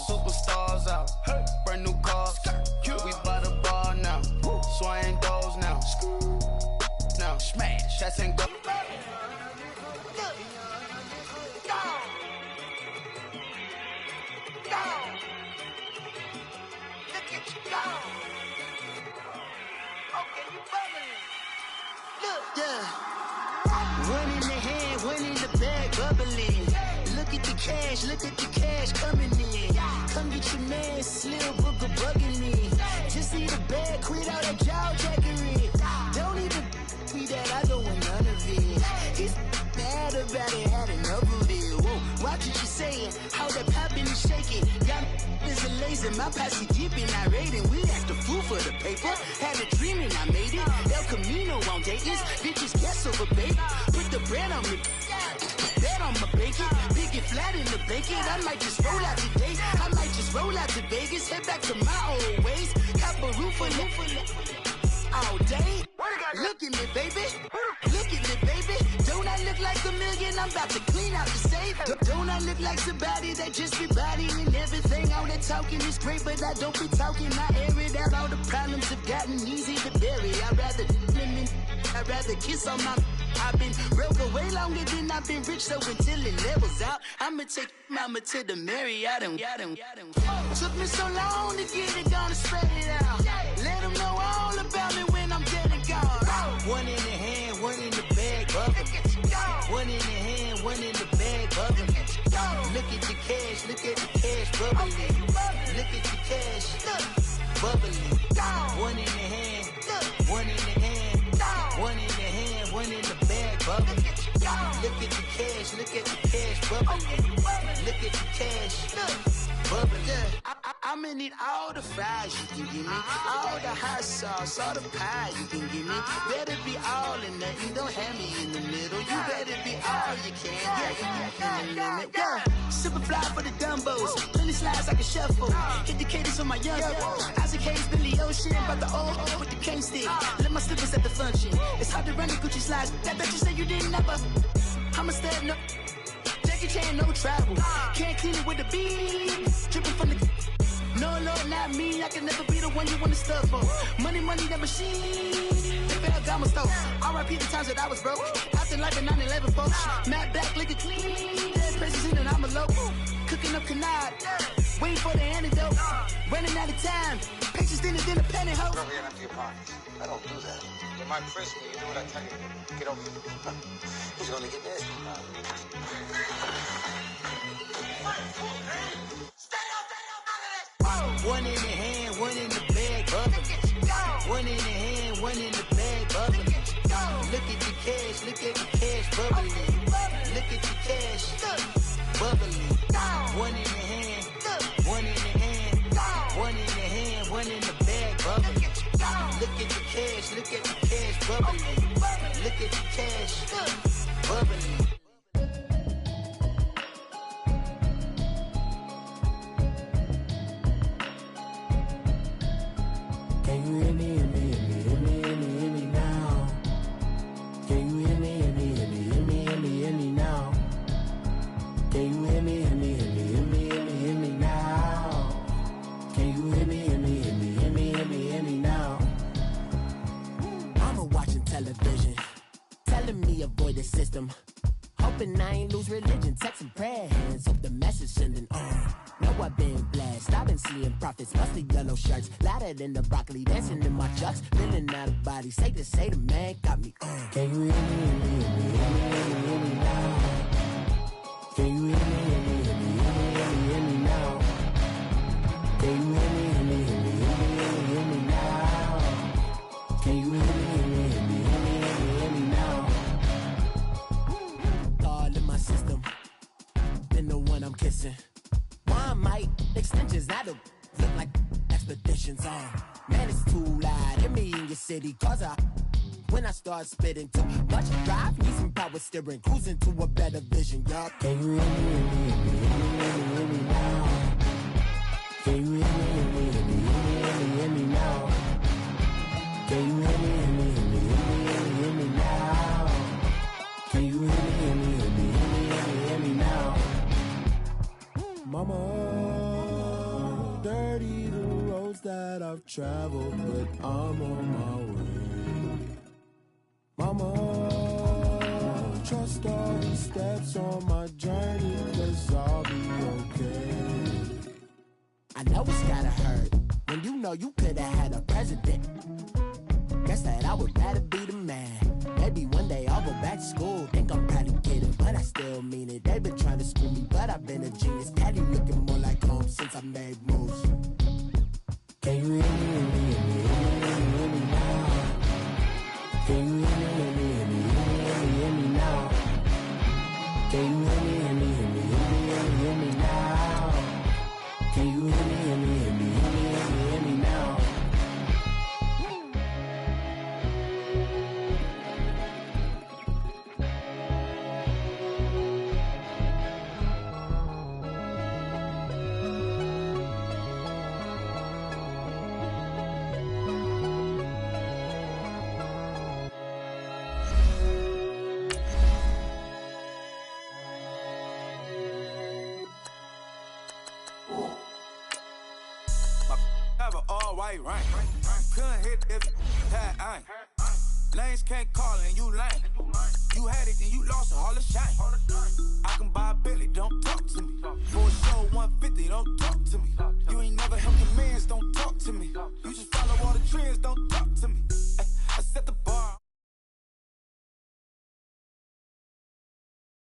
Superstars out. Brand new cars. We by the bar now. Swaying doors now. Now smash, shots and go. Yeah. One in the hand, one in the bag, bubbling. Look at the cash coming in. Come get your man, Slim Booker bugging me. Just see the bag, quit all that jaw jackery. Don't even be that, I don't want none of it. He's mad about it, had enough of it. Whoa, watch what you saying, how that poppin' and shaking. Got is a laser, my posse deep and I raiding. We act a fool for the paper. Had a dream and I made it. El Camino on Dayton's, bitches guess over bait. Put the bread on me, bet on my bacon. Big it flat in the bacon. I might just roll out today. I might just roll out to Vegas. Head back to my old ways. Cop a roof for all day. Look at me, baby. Look at me, baby. Don't I look like a million? I'm about to clean out the safe. Don't I look like somebody that just be bodying everything? All that talking is great, but I don't be talking. I air it out. All the problems have gotten easy to bury. I'd rather kiss on my. I've been broke way longer than I've been rich, so until it levels out, I'ma take mama to the Marriott and took me so long to get it done and spread it out. Let them know all about me when I'm dead and gone. One in the hand, one in the bag, bubbling. One in the hand, one in the bag, bubbling. Look at the cash, bubbling. Look at the cash, bubbling. One in the hand, one in the hand, one in the hand, one in the bag, bubbling. Look at the cash, bubbling. Look at the cash, bubbling. I'ma need all the fries you can give me, all the hot sauce, all the pie you can give me. Better be all or nothing, don't have me in the middle. You better be all you can, yeah. Super fly for the Dumbos, plenty slides like a shuffle. Hit the cadence on my young Isaac Hayes, Billy Ocean, about the old with the cane stick. Let my slippers at the function. It's hard to run the Gucci slides. I bet you say you didn't never. I'ma step no. Jackie Chan, no travel. Can't clean it with the beat. Dripping from the. No, Lord, not me. I can never be the one you want to stuff for. Money, that machine. The Ferragamo stove. R.I.P. the times that I was broke. Acting like a 9/11 folks. Matt back, liquor clean. Dead presents in and I'm a local. Cooking up canard. Waiting for the antidote. Running out of time. Patience thinner than a penny hoe. Don't get empty your pockets. I don't do that. You might frisk me. You do what I tell you. Get over it. Who's gonna get this? One in the hand, one in the bag, bubbling. One in the hand, one in the bag, bubbling. Look at the cash, bubbling. Look at the cash, bubbling. One in the hand, one in the hand, one in the hand, one in the bag, bubbling. Look at the cash, bubbling. Look at the cash, bubbling. Can you hear me, hear me, hear me, hear me, hear me, hear me now? Can you hear me, hear me, hear me, hear me, hear me, hear me now? Can you hear me, hear me, hear me, hear me, hear me, hear me now? Can you hear me, hear me, hear me, hear me, hear me, hear me now? Mama watching television, telling me avoid the system. Hoping I ain't lose religion, texting prayer hands, hope the message sending on. Know I've been blessed, I've been seeing prophets, mostly yellow shirts, louder than the broccoli, dancing in my chucks, feeling out of body, say the man got me on. Can you hear me, hear me, hear me, hear me, hear me, hear me now? Can you hear me, hear me, hear me, hear me, hear me, hear me now? Can you hear me, hear me, hear me, hear me, hear me, hear me now? Can you hear me, hear me, hear me, hear me, hear me, hear me now? All in my system, been the one I'm kissing. expeditions on. Man, it's too loud in me in your city, cause when I start spitting too much drive, need some power steering, cruising to a better vision, yup. Can you hear me now? Can you hear me now? Can you hear me now? Can you hear me now? Mama, dirty the roads that I've traveled, but I'm on my way. Mama, trust all the steps on my journey, 'cause I'll be okay. I know it's gotta hurt when you know you could've had a president. Guess that I would rather be the man. Maybe one day I'll go back to school. Think I'm probably kidding, but I still mean it. They've been trying to screw me, but I've been a genius. Daddy looking more like home since I made moves. Can you hear me now? Can you hear me now? Can you hear me now? Can you hear me now? All white rank. Couldn't hit if had ain't. Lanes can't call and you lame. You had it, then you lost all the shine. I can buy a bitch